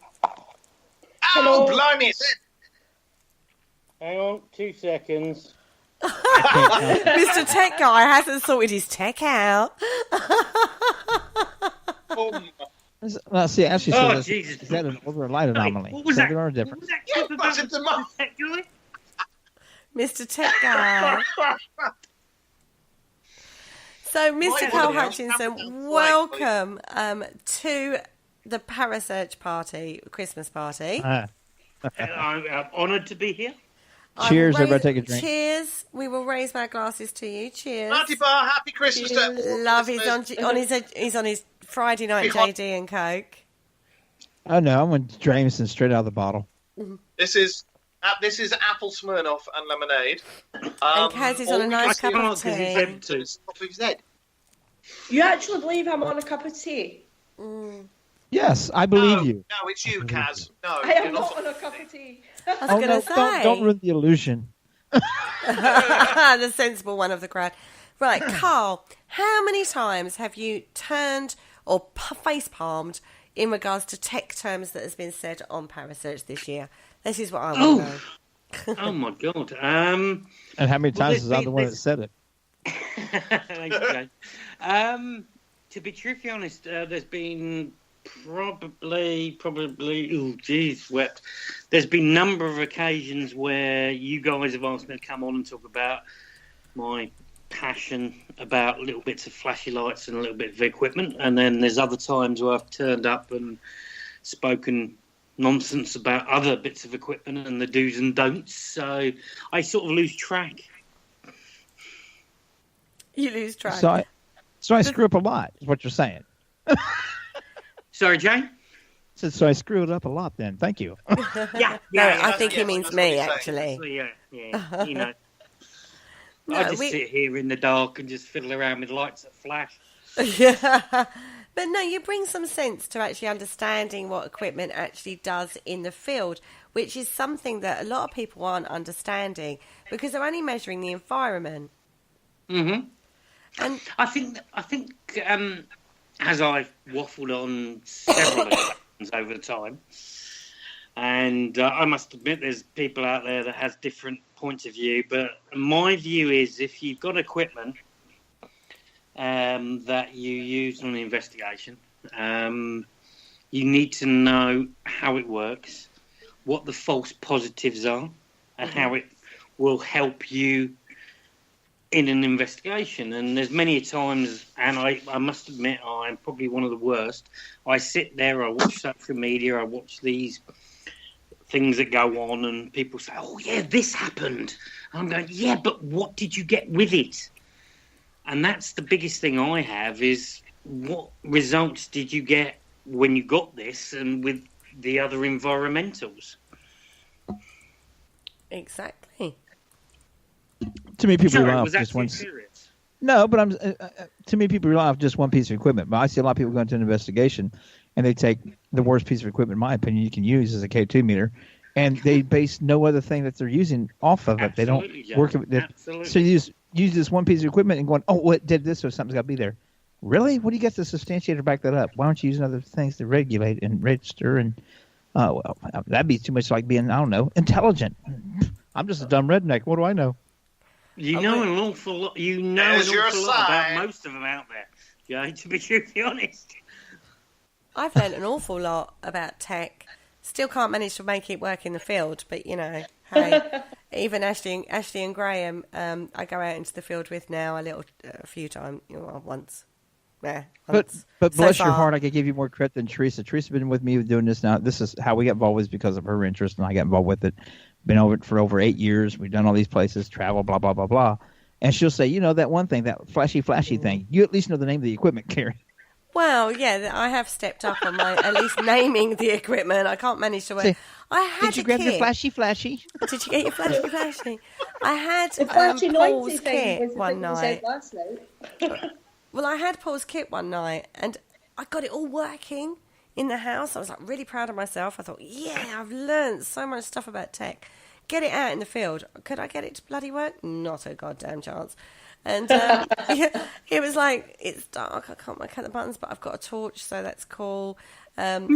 Oh, blimey. Hang on, 2 seconds. Mr. Tech Guy hasn't sorted his tech out. Well, see, actually, Oh, so Jesus. is that an orb or a light anomaly? What was So that? there are What different. was that Yeah, clip about that's the the mum. tech guy? Mr. Tech Guy. So, Mr. Carl Hutchinson, welcome to the Parasearch party, Christmas party. I'm honoured to be here. Cheers, I'll everybody take a drink. Cheers. We will raise my glasses to you. Cheers. Marty Bar, happy Christmas to everyone. Love, he's on his Friday night Big hot- JD and Coke. Oh no, I'm with Jameson straight out of the bottle. This is apple Smirnoff and lemonade. And Kaz is on a nice cup of because he's tea. empty. Top of his head. You actually believe I'm on a cup of tea? Yes, I believe you. No, it's you, Kaz. No, I am you're not not. on a cup of tea. I was Oh going to no, say. don't ruin the illusion. The sensible one of the crowd. Right, Carl, how many times have you turned or face palmed in regards to tech terms that has been said on Parasearch this year? This is what I want to know. Oh my god. And how many Well, times is I the one that said it? Thanks, Jane. To be truthfully honest, there's been probably, oh geez, wept. There's been a number of occasions where you guys have asked me to come on and talk about my passion about little bits of flashy lights and a little bit of equipment, and then there's other times where I've turned up and spoken nonsense about other bits of equipment and the do's and don'ts, so I sort of lose track. You lose track. So I screw up a lot, is what you're saying. Sorry, Jane? So I screwed up a lot then. Thank you. I think he means me, actually. Yeah. You know. I just sit here in the dark and just fiddle around with lights that flash. Yeah. But no, you bring some sense to actually understanding what equipment actually does in the field, which is something that a lot of people aren't understanding because they're only measuring the environment. Mm-hmm. And I think as I've waffled on several occasions over time, and I must admit there's people out there that has different points of view, but my view is if you've got equipment that you use on an investigation, you need to know how it works, what the false positives are, and how it will help you in an investigation. And there's many times, and I must admit I'm probably one of the worst, I sit there, I watch social media, I watch these things that go on and people say, oh yeah, this happened. And I'm going, yeah, but what did you get with it? And that's the biggest thing I have is what results did you get when you got this and with the other environmentals? exactly. Too many people rely was off that just too one. serious? No, but I'm. Too many people rely off just one piece of equipment. But I see a lot of people go into an investigation, and they take the worst piece of equipment, in my opinion, you can use as a K2 meter, and they base no other thing that they're using off of it. They don't work with it. So you use this one piece of equipment and going, oh, well, it did this, so something's got to be there. Really? What do you get to substantiate or back that up? Why don't you use other things to regulate and register? And well, that'd be too much like being, I don't know, intelligent. I'm just a dumb redneck. What do I know? You know an awful lot. You know an awful lot about most of them out there. Yeah, to be truthfully honest. I've learned an awful lot about tech. Still can't manage to make it work in the field, but you know, hey, even Ashley and Graham, I go out into the field with now a few times, once. Yeah, once. But bless your heart, I could give you more credit than Teresa. Teresa's been with me doing this now. This is how we got involved, was because of her interest, and I got involved with it. Been over it for over 8 years. We've done all these places, travel, blah, blah, blah, blah. And she'll say, you know, that one thing, that flashy thing, you at least know the name of the equipment, Karen. Well, yeah, I have stepped up on my at least naming the equipment. I can't manage to wear. Did you grab your flashy? Did you get your flashy? I had the Paul's kit one night. Well, I had Paul's kit one night, and I got it all working in the house. I was like really proud of myself. I thought, yeah, I've learned so much stuff about tech. Get it out in the field. Could I get it to bloody work? Not a goddamn chance. And yeah, it was like, it's dark, I can't work out the buttons, but I've got a torch, so that's cool. No.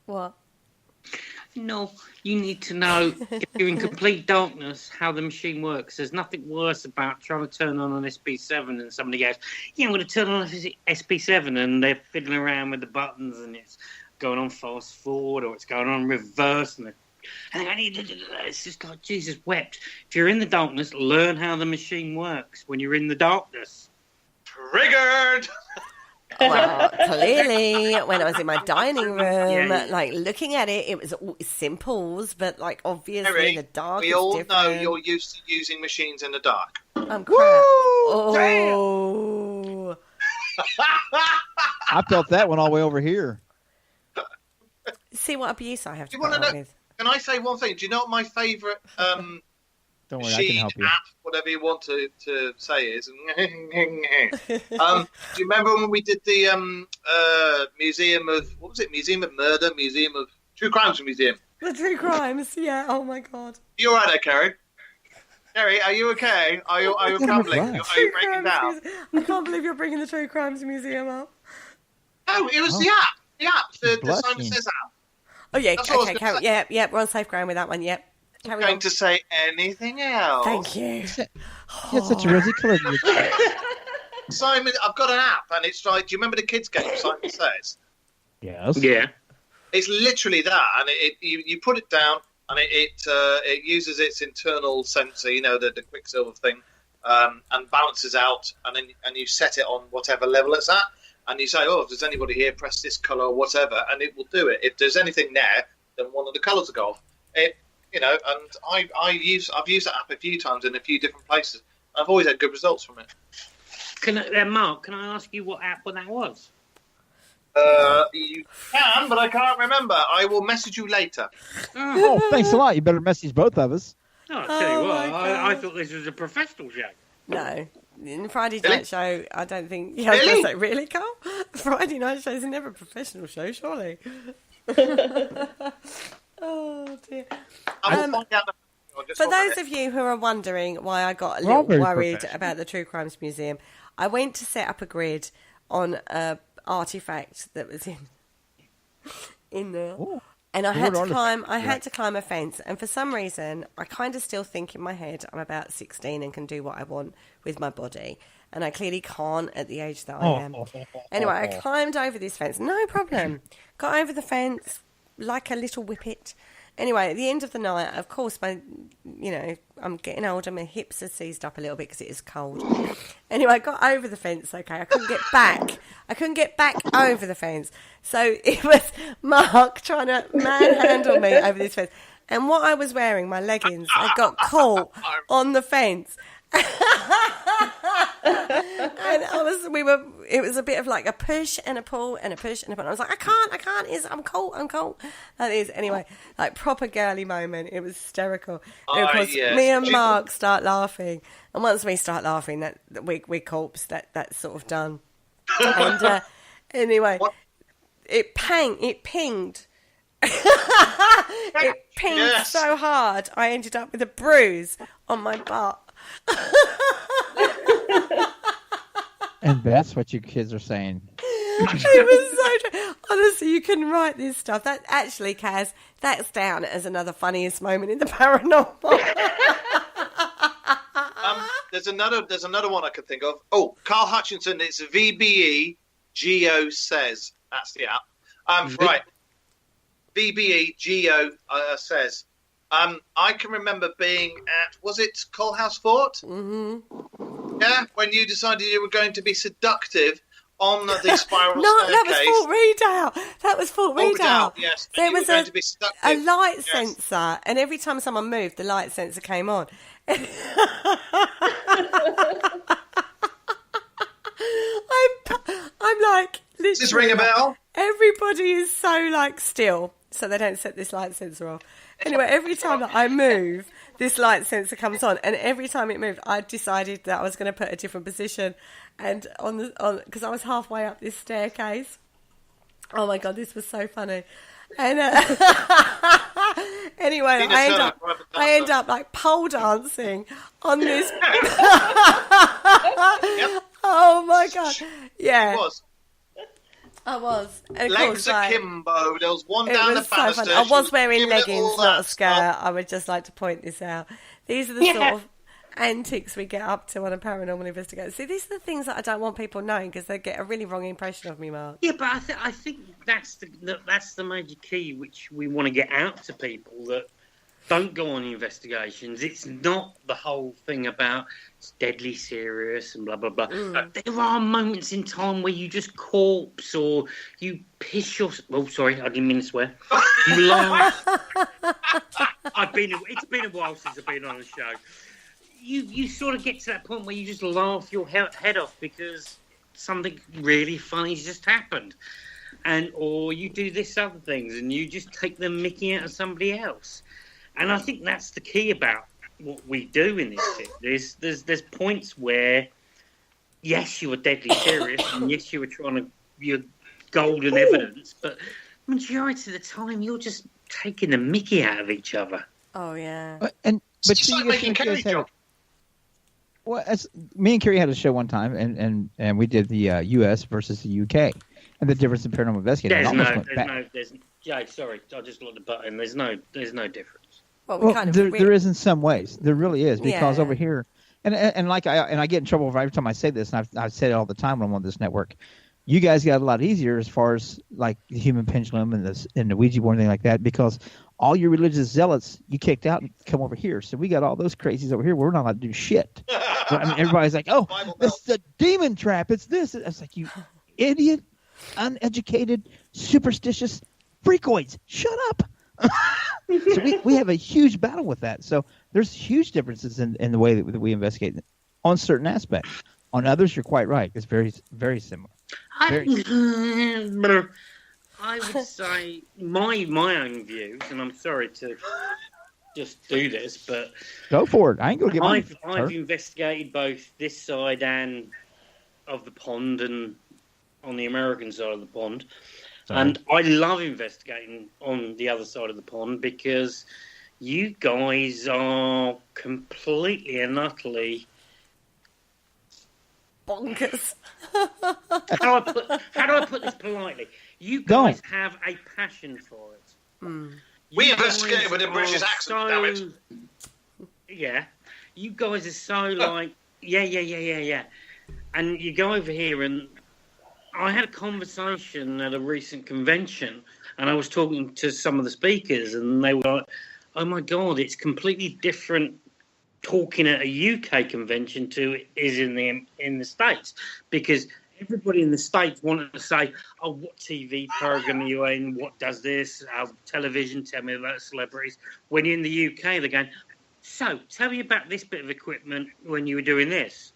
What? No, you need to know, if you're in complete darkness, how the machine works. There's nothing worse about trying to turn on an SP7 and somebody goes, yeah, I'm going to turn on an SP7, and they're fiddling around with the buttons and it's going on fast forward or it's going on reverse, and it's just like Jesus wept. If you're in the darkness, learn how the machine works when you're in the darkness. Triggered! Well, clearly, when I was in my dining room, like looking at it, it was all simples, but like obviously Harry, the dark we is all different. know you're used to using machines in the dark. I'm crap. Oh. I felt that one all the way over here. See what abuse I have to Do you want put to up know? with. Can I say one thing? Do you know what my favourite Don't worry, I can help you. app, whatever you want to say is? Do you remember when we did the Museum of, what was it? Museum of Murder, Museum of True Crimes Museum. The True Crimes, yeah. Oh my God. You all right there, Kerry? Kerry, are you okay? Are you crumbling? Are you breaking down? I can't believe you're bringing the True Crimes Museum up. No, it was the app. The Simon Says app. Oh yeah, That's what I okay, was gonna say. yeah, we're on safe ground with that one. Yep. I'm going to say anything else. Thank you. You had such a rosy colour. Simon, I've got an app, and it's like, do you remember the kids' game, Simon Says? Yes. Yeah. It's literally that, and you put it down, and it uses its internal sensor, you know, the Quicksilver thing, and balances out, and you set it on whatever level it's at, and you say, oh, if there's anybody here, press this colour or whatever, and it will do it. If there's anything there, then one of the colours will go off. you know, and I've used that app a few times in a few different places. I've always had good results from it. Mark, can I ask you what app that was? You can, but I can't remember. I will message you later. Oh, thanks a lot. You better message both of us. Oh, I'll tell you what, I thought this was a professional show. No. In Friday Really? night show, I don't think... Yeah, I was going to say, really, Carl? Friday night show is never a professional show, surely. Oh, dear. I will find out. For those of you who are wondering why I got a little worried about the True Crimes Museum, I went to set up a grid on a artifact that was in there. Ooh. And I had to climb a fence, and for some reason I kind of still think in my head I'm about 16 and can do what I want with my body, and I clearly can't at the age that I am. Anyway, I climbed over this fence, no problem. Got over the fence like a little whippet. Anyway, at the end of the night, of course, I'm getting older. My hips are seized up a little bit because it is cold. Anyway, I got over the fence. Okay, I couldn't get back. I couldn't get back over the fence. So it was Mark trying to manhandle me over this fence. And what I was wearing, my leggings, I got caught on the fence. And it was a bit of like a push and a pull and a push and a pull. I was like, I can't, I'm cold. That is, anyway, like proper girly moment. It was hysterical. And of course, me and Mark start laughing. And once we start laughing, that we corpse, that's sort of done. And anyway, it pinged. It pinged so hard, I ended up with a bruise on my butt. And that's what you kids are saying. It was so honestly, you can write this stuff. That actually, Kaz, that's down as another funniest moment in the paranormal. There's another one I could think of. Oh, Carl Hutchinson. It's VBE Geo says. That's the app. Right. VBE Geo says. I can remember being at, was it Coalhouse Fort? Mm-hmm. Yeah, when you decided you were going to be seductive on the spiral staircase. That was Fort Redoubt. Yes. There was a light sensor, and every time someone moved, the light sensor came on. I'm like, literally. Does this ring a bell? Everybody is so like still, so they don't set this light sensor off. Anyway, every time that I move, this light sensor comes on, and every time it moved, I decided that I was going to put a different position, and because I was halfway up this staircase. Oh my god, this was so funny. And anyway, I end up like pole dancing on this. Oh my god! Yeah. I was. And legs akimbo. There was one down the banister. So I was wearing leggings, not a skirt. I would just like to point this out. These are the sort of antics we get up to on a paranormal investigator. See, these are the things that I don't want people knowing because they get a really wrong impression of me, Mark. Yeah, but I think that's the major key which we want to get out to people that don't go on investigations. It's not the whole thing about it's deadly serious and blah, blah, blah. There are moments in time where you just corpse or you piss your... Oh, sorry, I didn't mean to swear. You laugh. It's been a while since I've been on a show. You sort of get to that point where you just laugh your head off because something really funny's just happened. Or you do this other things and you just take the mickey out of somebody else. And I think that's the key about what we do in this shit. There's points where, yes, you were deadly serious, and yes, you were trying to your golden evidence, but majority of the time you're just taking the mickey out of each other. Oh yeah. But you making Kerry job. Well, me and Kerry had a show one time, and we did the U.S. versus the UK, and the difference in paranormal investigating. Jay, sorry, I just looked at the button. There's no difference. Well, there is in some ways. There really is, because over here, and I get in trouble every time I say this, and I've said it all the time when I'm on this network. You guys got a lot easier as far as like the human pendulum and the Ouija board and thing like that, because all your religious zealots you kicked out and come over here. So we got all those crazies over here. We're not allowed to do shit. So, I mean, everybody's like, "Oh, this is a demon trap. It's this." It's like, you idiot, uneducated, superstitious freakoids. Shut up. So we have a huge battle with that. So there's huge differences in the way that we investigate on certain aspects. On others, you're quite right. It's very, very similar. I would say my own views, and I'm sorry to just do this, but go for it. I ain't gonna get I've investigated both this side and of the pond, and on the American side of the pond. And I love investigating on the other side of the pond because you guys are completely and utterly bonkers. How do I put this politely? You guys have a passion for it. We investigated with a British accent, damn it. Yeah. You guys are so like, yeah. And you go over here, and I had a conversation at a recent convention, and I was talking to some of the speakers, and they were like, oh my God, it's completely different talking at a UK convention to is in the States, because everybody in the States wanted to say, oh, what TV program are you in? What does this? Television, tell me about celebrities. When you're in the UK, they're going, so tell me about this bit of equipment when you were doing this.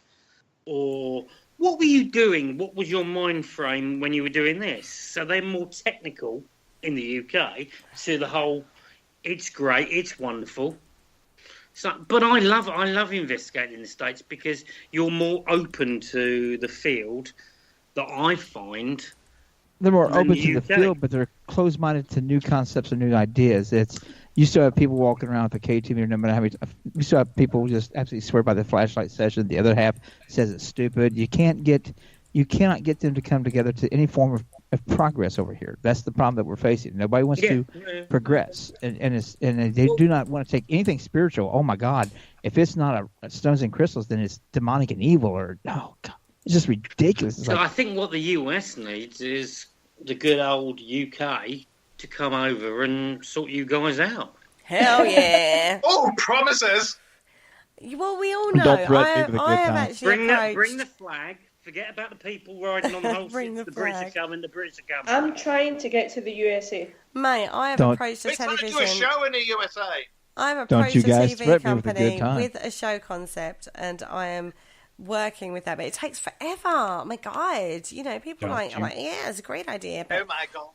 Or what were you doing? What was your mind frame when you were doing this? So they're more technical in the UK to the whole, it's great, it's wonderful. So, but I love investigating in the States because you're more open to the field that I find. They're more open to the field, but they're closed-minded to new concepts and new ideas. You still have people walking around with a KTV or no matter how many. You still have people who just absolutely swear by the flashlight session. The other half says it's stupid. You cannot get them to come together to any form of progress over here. That's the problem that we're facing. Nobody wants to progress, and they do not want to take anything spiritual. Oh my God! If it's not a stones and crystals, then it's demonic and evil, or oh God. It's just ridiculous. So I think what the US needs is the good old UK to come over and sort you guys out. Hell yeah! Oh, promises! Well, we all know. I have actually bring the flag. Forget about the people riding on the whole ship. The Brits are coming. The Brits are coming. I'm trying to get to the USA. Mate, I have approached a television. We're trying to do a show in the USA. I've approached a TV company with a show concept, and I am working with that, but it takes forever. Oh my God, people I'm like, yeah, it's a great idea. But, oh my God.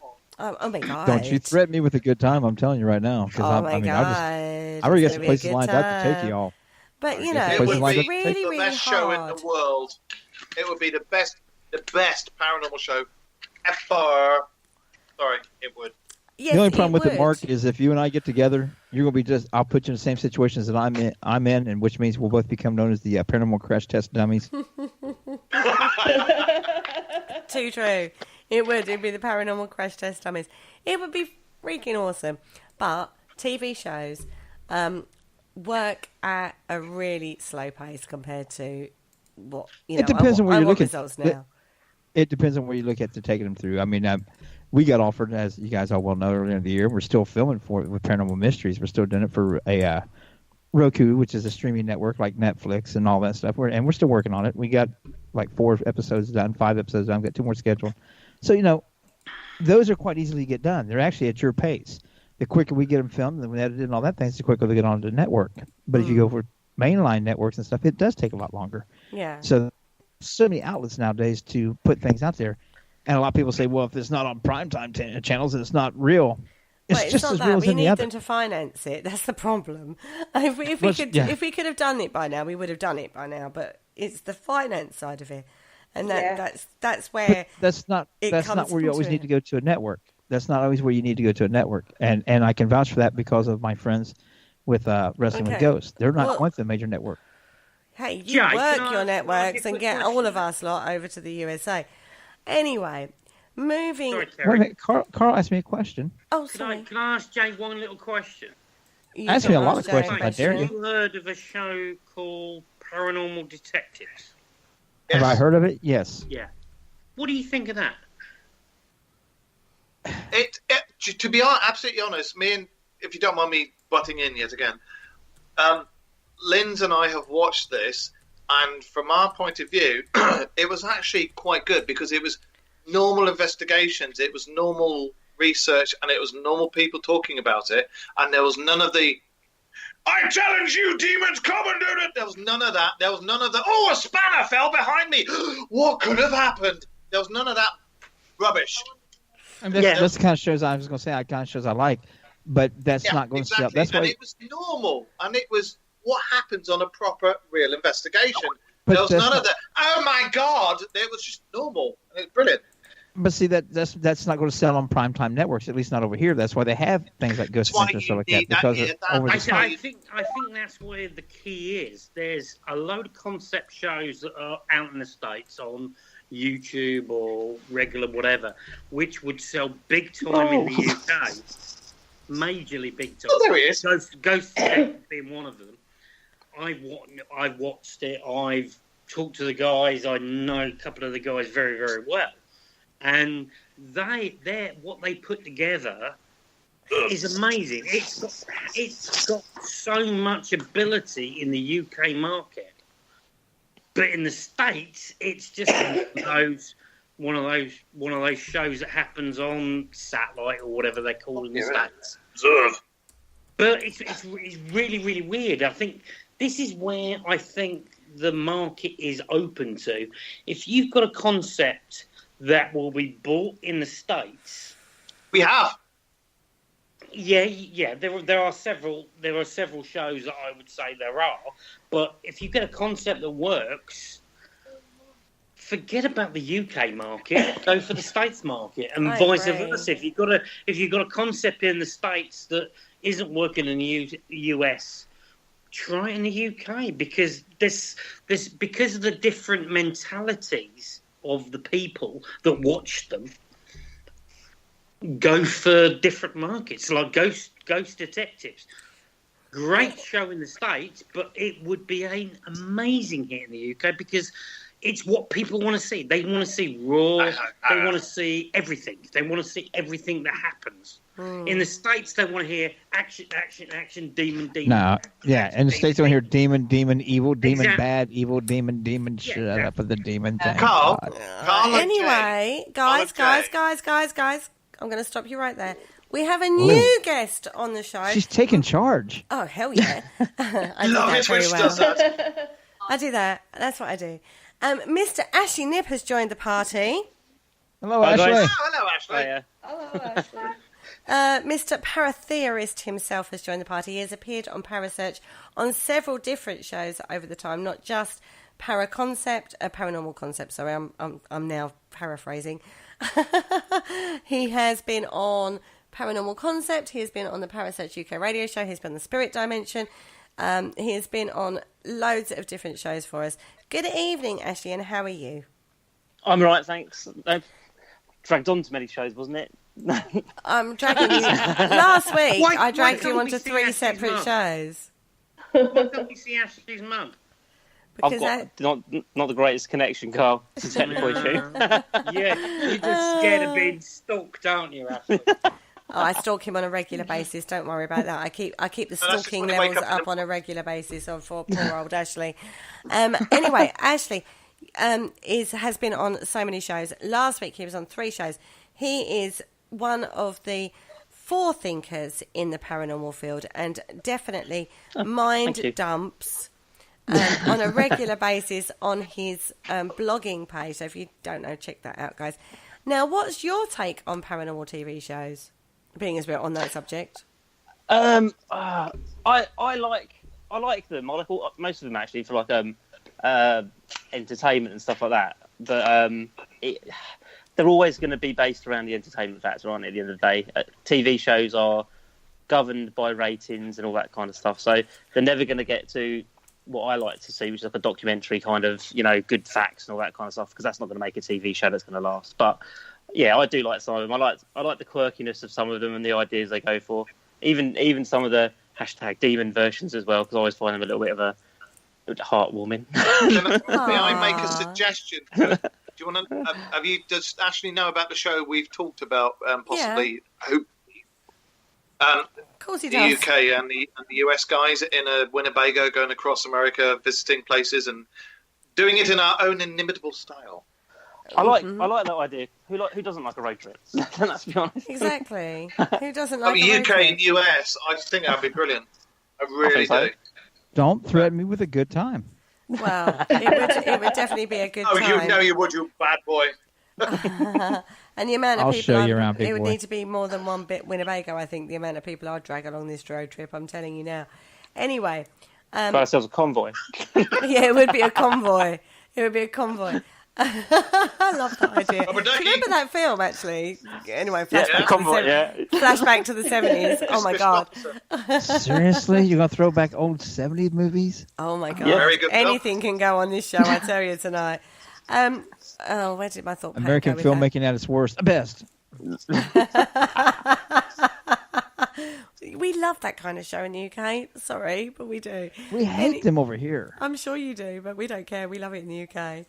Oh my God. Don't you threaten me with a good time, I'm telling you right now. Oh my God. I already got some places lined up to take you all. But, it would be really, the best show in the world. It would be the best paranormal show ever. Sorry, it would. Yes, the only problem with it, Mark, is if you and I get together, you're going to be I'll put you in the same situations that I'm in, and which means we'll both become known as the paranormal crash test dummies. Too true. It'd be the paranormal crash test dummies. It would be freaking awesome. But TV shows work at a really slow pace compared to what, it depends on where you look at results now. It depends on where you look at to taking them through. I mean, we got offered, as you guys all well know, earlier in the year. We're still filming for it with Paranormal Mysteries. We're still doing it for a Roku, which is a streaming network like Netflix and all that stuff. We're still working on it. We got like 4 episodes done, 5 episodes done. We've got 2 more scheduled. So, those are quite easily get done. They're actually at your pace. The quicker we get them filmed and edited and all that things, the quicker they get onto the network. But if you go for mainline networks and stuff, it does take a lot longer. Yeah. So many outlets nowadays to put things out there. And a lot of people say, well, if it's not on primetime channels, it's not real. It's just as real as any other. We need them to finance it. That's the problem. If we could have done it by now, we would have done it by now. But it's the finance side of it. And that's where that's not where you always need to go to a network. That's not always where you need to go to a network. And I can vouch for that because of my friends with Wrestling with Ghosts. They're not going to the major network. Hey, you work your networks and get all of us lot over to the USA. Anyway, moving. Sorry, Wait a minute, Carl asked me a question. Oh, sorry. Can I ask Jay one little question? Ask me a lot of questions. I dare you. Have you heard of a show called Paranormal Detectives? Yes. Have I heard of it? Yes. Yeah. What do you think of that? To be absolutely honest, if you don't mind me butting in yet again, Linz and I have watched this, and from our point of view, it was actually quite good because it was normal investigations. It was normal research, and it was normal people talking about it, and there was none of the "I challenge you, demons, come and do it." There was none of that. There was none of the "Oh, a spanner fell behind me. What could have happened?" There was none of that rubbish. And that's the kind of shows I was going to say. I kind of shows I like, but that's not going to sell. That's why it was normal, and it was what happens on a proper, real investigation. There was none of that. Oh my God! It was just normal, and it was brilliant. But see, that's not going to sell on primetime networks, at least not over here. That's why they have things like Ghost Hunter and stuff like that. Because I think that's where the key is. There's a load of concept shows that are out in the States on YouTube or regular whatever, which would sell big time in the UK. Majorly big time. Oh, there he is. Ghost Hunter being one of them. I've watched it. I've talked to the guys. I know a couple of the guys very, very well. And what they put together is amazing. It's got so much ability in the UK market, but in the States, it's just one of those shows that happens on satellite or whatever they call it in the States. But it's really, really weird. I think this is where I think the market is open to. If you've got a concept that will be bought in the States. We have. Yeah. There are several shows that I would say there are, but if you get a concept that works, forget about the UK market. Go for the States market, and vice versa. If you've got a concept in the States that isn't working in the US, try it in the UK because because of the different mentalities of the people that watch them, go for different markets, like Ghost Detectives. Great show in the States, but it would be an amazing hit in the UK because it's what people want to see. They want to see raw. They want to see everything. They want to see everything that happens. In the States, they want to hear action, demon. No, yeah. In the States, they want to hear demon, evil, demon, bad, evil, demon, shut up with the demon thing. Carl, anyway, guys, I'm going to stop you right there. We have a new guest on the show. She's taking charge. Oh, hell yeah. I do that very well. I do that. That's what I do. Mr. Ashley Nip has joined the party. Hello, Ashley. Hello, Ashley. Hello, Ashley. Mr. Paratheorist himself has joined the party. He has appeared on Parasearch on several different shows over the time, not just Paranormal Concept. Sorry, I'm now paraphrasing. He has been on Paranormal Concept. He has been on the Parasearch UK radio show. He's been on the Spirit Dimension. He has been on loads of different shows for us. Good evening, Ashley, and how are you? I'm all right, thanks. Dragged on to many shows, wasn't it? I'm dragging you. Last week, I dragged you onto 3 separate shows. Why don't we see Ashley's mum? I've got not the greatest connection, Carl. It's a technical issue. Yeah, you're just scared of being stalked, aren't you, Ashley? I stalk him on a regular basis. Don't worry about that. I keep the stalking levels up on a regular basis for poor old Ashley. Anyway, Ashley has been on so many shows. Last week he was on 3 shows. He is one of the forethinkers in the paranormal field and definitely mind dumps on a regular basis on his blogging page. So if you don't know, check that out, guys. Now, what's your take on paranormal TV shows? Being as we're on that subject, I like them. I like most of them actually for entertainment and stuff like that. But they're always going to be based around the entertainment factor, aren't they? At the end of the day, TV shows are governed by ratings and all that kind of stuff. So they're never going to get to what I like to see, which is like a documentary kind of, good facts and all that kind of stuff, because that's not going to make a TV show that's going to last. But yeah, I do like some of them. I like the quirkiness of some of them and the ideas they go for. Even some of the #demon versions as well, because I always find them a little bit of a heartwarming. May I make a suggestion? Do you want to? Does Ashley know about the show we've talked about? Possibly. Yeah. Of course he the does. UK and the US guys in Winnebago going across America, visiting places and doing it in our own inimitable style. I like that idea. Who doesn't like a road trip? Let's be honest. Exactly. Who doesn't like a road UK trip? and US, I just think that'd be brilliant. I really so. do. Don't threaten me with a good time. Well, it would definitely be a good time. You know you would, you bad boy. And the amount of I'll people, show you around, big it would boy. need to be more than one bit Winnebago. I think the amount of people I'd drag along this road trip. I'm telling you now. Anyway, Got ourselves a convoy. yeah, it would be a convoy. It would be a convoy. I love that idea. Do you remember that film, actually? Anyway, flashback to the 70s. Oh, my God. Seriously? You're going to throw back old 70s movies? Oh, my God. Yeah. Very good Anything can go on this show, I tell you tonight. Where did my thought American go with filmmaking at its worst. The best. We love that kind of show in the UK. Sorry, but we do. We hate them over here. I'm sure you do, but we don't care. We love it in the UK.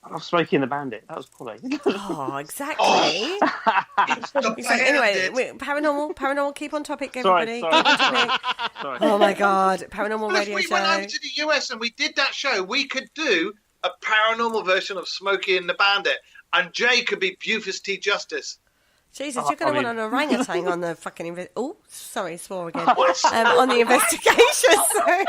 I'm Smokey and the Bandit. That was quality. Oh, exactly. Anyway, paranormal. Keep on topic, everybody. Sorry. Keep on topic. Sorry. Oh my God, paranormal Well, if radio we show. went over to the US and we did that show, we could do a paranormal version of Smokey and the Bandit, and Jay could be Bufus T. Justice. Jesus, you're going to want an orangutan on the fucking swore again. On the investigation. Sorry.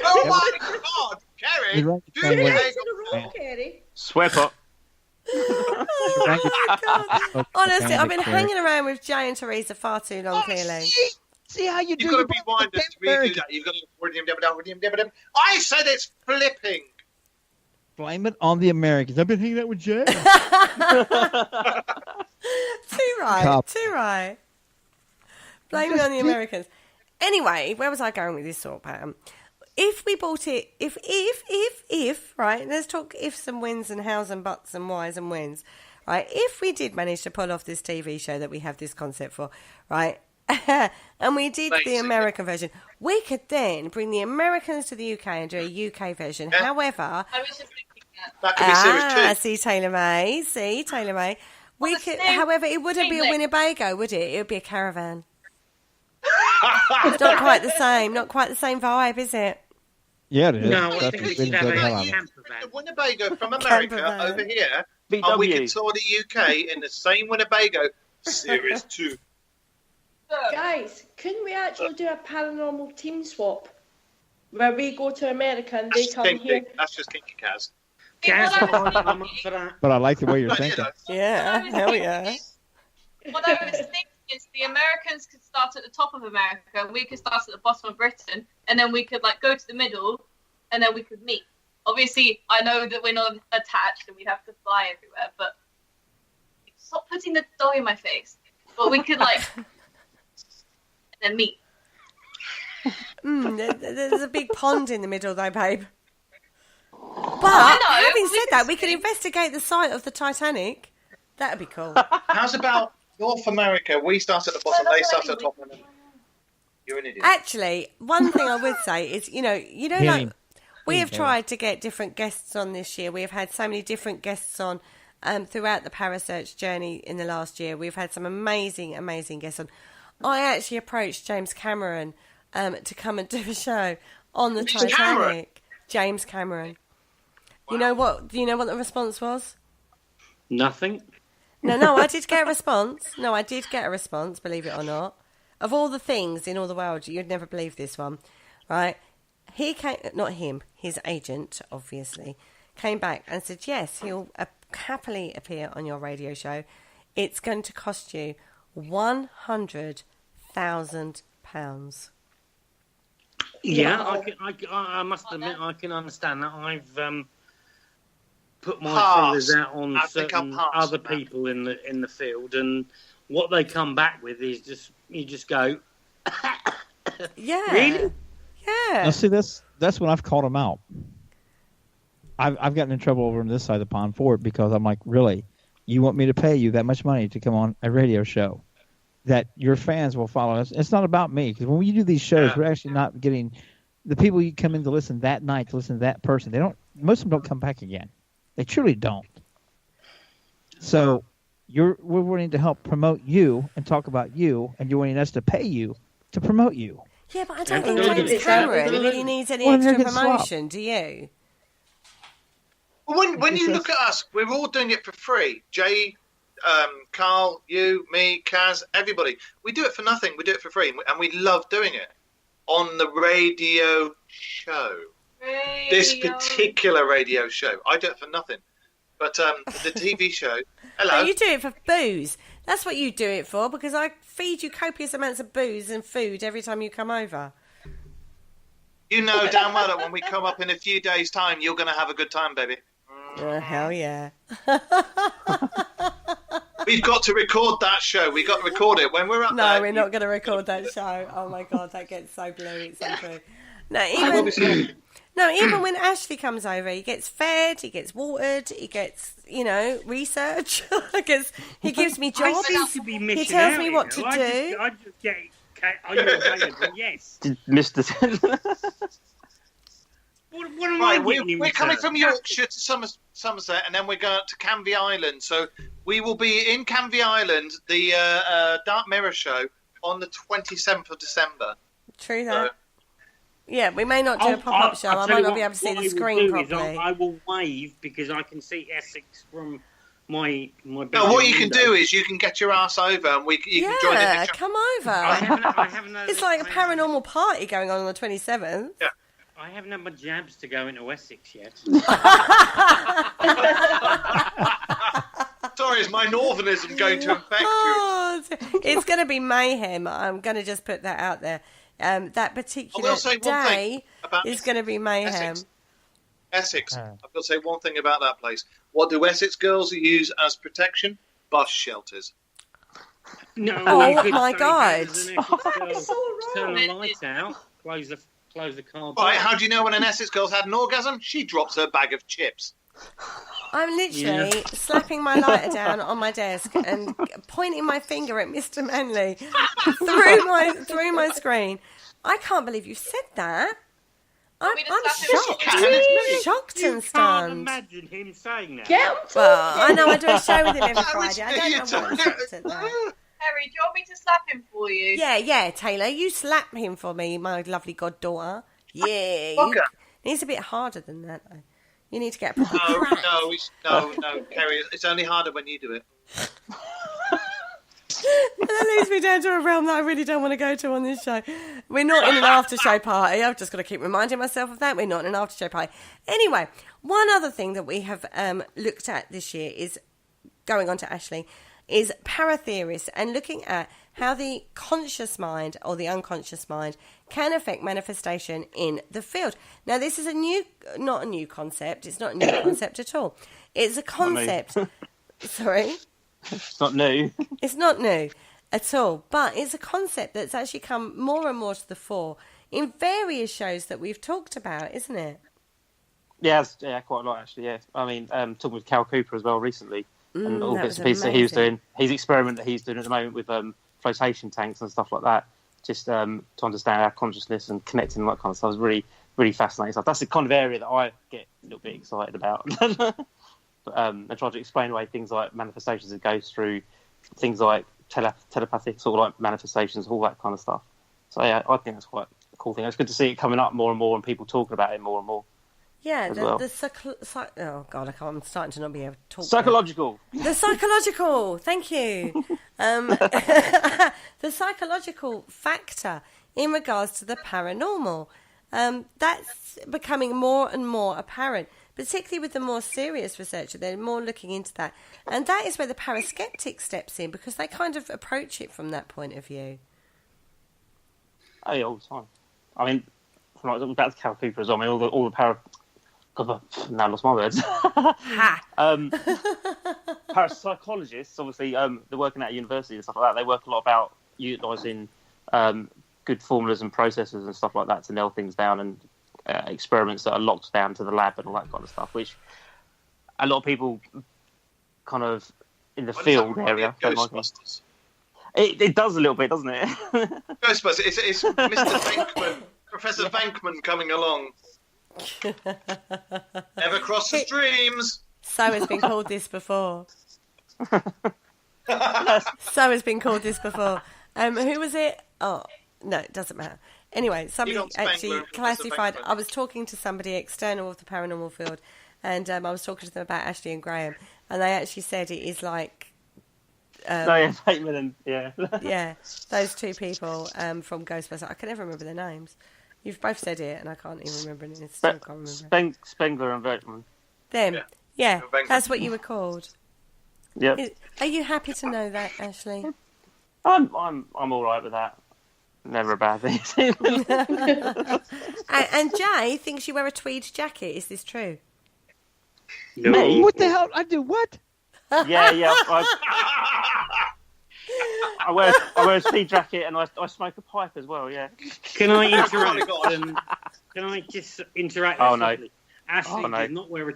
Oh my God, Kerry! You're right. Do You're you right. think- Wrong, Kerry. Swear pot. Oh my God. Honestly, I've been hanging around with Jay and Teresa far too long, clearly. See how you do You've got to rewind it to redo that. You've got to. I said it's flipping. Blame it on the Americans. I've been hanging out with Jay. Too right. Cop. Too right. Blame it on the Americans. Anyway, where was I going with this thought pattern? If we bought it, if, right, let's talk ifs and wins and hows and buts and whys and wins, right? If we did manage to pull off this TV show that we have this concept for, right, and we did the American version, we could then bring the Americans to the UK and do a UK version. Yeah. However, I was just thinking that. That could be series 2. see, Taylor May. We the could, same however, it wouldn't be a thing, Winnebago, would it? It would be a caravan. It's not quite the same. Not quite the same vibe, is it? Yeah, it is. No, I That's think what we we should have enjoyed the hell a out of it. camper van. The Winnebago from America Camper van. over here, VW. and we could tour the UK in the same Winnebago, series 2. Guys, couldn't we actually do a paranormal team swap? Where we go to America and they That's come here? kinky. That's just kinky, Kaz. Gas, What I was I'm up for that. But I like the way you're Yeah, thinking. Yeah, hell yeah. What I was thinking is the Americans could start at the top of America, and we could start at the bottom of Britain, and then we could like go to the middle, and then we could meet. Obviously, I know that we're not attached and we'd have to fly everywhere, but stop putting the dog in my face. But we could like and then meet. There's a big pond in the middle, though, babe. But I know, having we said can that, we could see. investigate the site of the Titanic. That'd be cool. How's about North America? We start at the bottom, they start at the top. And then... You're an idiot. Actually, one thing I would say is, like Him. we have Him. tried to get different guests on this year. We have had so many different guests on throughout the Parasearch journey in the last year. We've had some amazing, amazing guests on. I actually approached James Cameron to come and do a show on the James Titanic. Cameron? James Cameron. You know what? Do you know what the response was? Nothing. No, I did get a response. No, I did get a response, believe it or not. Of all the things in all the world, you'd never believe this one, right? He came, not him, his agent, obviously, came back and said, yes, he'll happily appear on your radio show. It's going to cost you £100,000. Yeah, I must admit I can understand that. I've put my Pass. feelers out on I think certain I'll pass other on that. people in the field, and what they come back with is you just go, Yeah. really? Yeah. Now, see, that's when I've called him out. I've gotten in trouble over on this side of the pond for it because I'm like, really? You want me to pay you that much money to come on a radio show that your fans will follow us? It's not about me, because when we do these shows, we're actually not getting the people you come in to listen that night to listen to that person. Most of them don't come back again. They truly don't. So we're wanting to help promote you and talk about you, and you're wanting us to pay you to promote you. Yeah, but I don't think Absolutely. James Cameron really needs any Well, extra they're gonna swap. promotion, do you? When you look at us, we're all doing it for free. Jay, Carl, you, me, Kaz, everybody. We do it for nothing. We do it for free, and we love doing it on the radio show. This particular radio show, I do it for nothing. But the TV show, hello. No, you do it for booze. That's what you do it for, because I feed you copious amounts of booze and food every time you come over. You know damn well that when we come up in a few days' time, you're going to have a good time, baby. Hell yeah. We've got to record that show. We've got to record it when we're up there. No, we're not going to record that show. Oh my God, that gets so blue. It's so true. No, even when Ashley comes over, he gets fed, he gets watered, he gets, research. He gives me jobs. I seem to be missing He tells out me what to here. do. I just get, are you available? Yes. Mr. What am Right, I getting in we're coming return? from Yorkshire to Somerset, and then we're going up to Canvey Island. So we will be in Canvey Island, the Dark Mirror show, on the 27th of December. True that. Yeah, we may not do a pop-up show. I might not be able to see the screen properly. I will wave because I can see Essex from my No, what you can do is you can get your ass over, and you can join in. Yeah, come over. I haven't It's like a paranormal party going on the 27th. Yeah. I haven't had my jabs to go into Essex yet. Sorry, is my northernism going to infect you? It's going to be mayhem. I'm going to just put that out there. That particular day is going to be mayhem. Essex. I've got to say one thing about that place. What do Essex girls use as protection? Bus shelters. No, oh my God! Turn the lights out. Close the car. Right, how do you know when an Essex girl's had an orgasm? She drops her bag of chips. I'm literally slapping my lighter down on my desk and pointing my finger at Mr. Manley through my screen. I can't believe you said that. I'm shocked. Shocked and stunned. I can't imagine him saying that. Well, I know I do a show with him every Friday. I don't know why I'm shocked at that. Harry, do you want me to slap him for you? Yeah, Taylor, you slap him for me, my lovely goddaughter. Yeah, needs a bit harder than that, though. You need to get a proper crack. No, Kerry, it's only harder when you do it. That leads me down to a realm that I really don't want to go to on this show. We're not in an after-show party. I've just got to keep reminding myself of that. We're not in an after-show party. Anyway, one other thing that we have looked at this year is, going on to Ashley, is paratheorists and looking at how the conscious mind or the unconscious mind can affect manifestation in the field. Now, this is not a new concept. It's not a new concept at all. It's a concept. Sorry? It's not new. It's not new at all, but it's a concept that's actually come more and more to the fore in various shows that we've talked about, isn't it? Yeah, quite a lot actually. Yeah, I mean, talking with Cal Cooper as well recently, and all bits and pieces that he was doing. His experiment that he's doing at the moment with flotation tanks and stuff like that, just to understand our consciousness and connecting and that kind of stuff is really, really fascinating stuff. That's the kind of area that I get a little bit excited about. And try to explain away things like manifestations that goes through things like telepathic sort of like manifestations, all that kind of stuff. So yeah, I think that's quite a cool thing. It's good to see it coming up more and more and people talking about it more and more. Yeah, oh God, I'm starting to not be able to talk. Psychological. The psychological, thank you. The psychological factor in regards to the paranormal. That's becoming more and more apparent, particularly with the more serious researcher. They're more looking into that. And that is where the paraskeptic steps in, because they kind of approach it from that point of view. Oh, yeah, all the time. I mean, about the Cal Cooper as well. I mean, all the God, now I lost my words. Parapsychologists, obviously, they're working at university and stuff like that. They work a lot about utilising good formulas and processes and stuff like that to nail things down, and experiments that are locked down to the lab and all that kind of stuff, which a lot of people kind of in the field area don't like. It does a little bit, doesn't it? Ghostbusters. It's Mr. Venkman, Professor Venkman coming along. Never cross the streams. So has been called this before. Who was it? Oh, no, it doesn't matter. Anyway, somebody actually classified. I was talking to somebody external of the paranormal field, and I was talking to them about Ashley and Graham, and they actually said it is like. Kate Millen, yeah. Yeah, those two people from Ghostbusters. I can never remember their names. You've both said it, and I can't even remember it. I still can't remember. Spengler and Bergman. Them. Yeah, Wenger. that's what you were called. Yep. Are you happy to know that, Ashley? I'm all right with that. Never a bad thing. And Jay thinks you wear a tweed jacket. Is this true? No. Me? What the hell? I do what? Yeah. I wear a speed jacket and I smoke a pipe as well. Yeah. Can I interrupt? Can I just interact? Oh, no. Slightly? Ashley Oh, no. does not wear a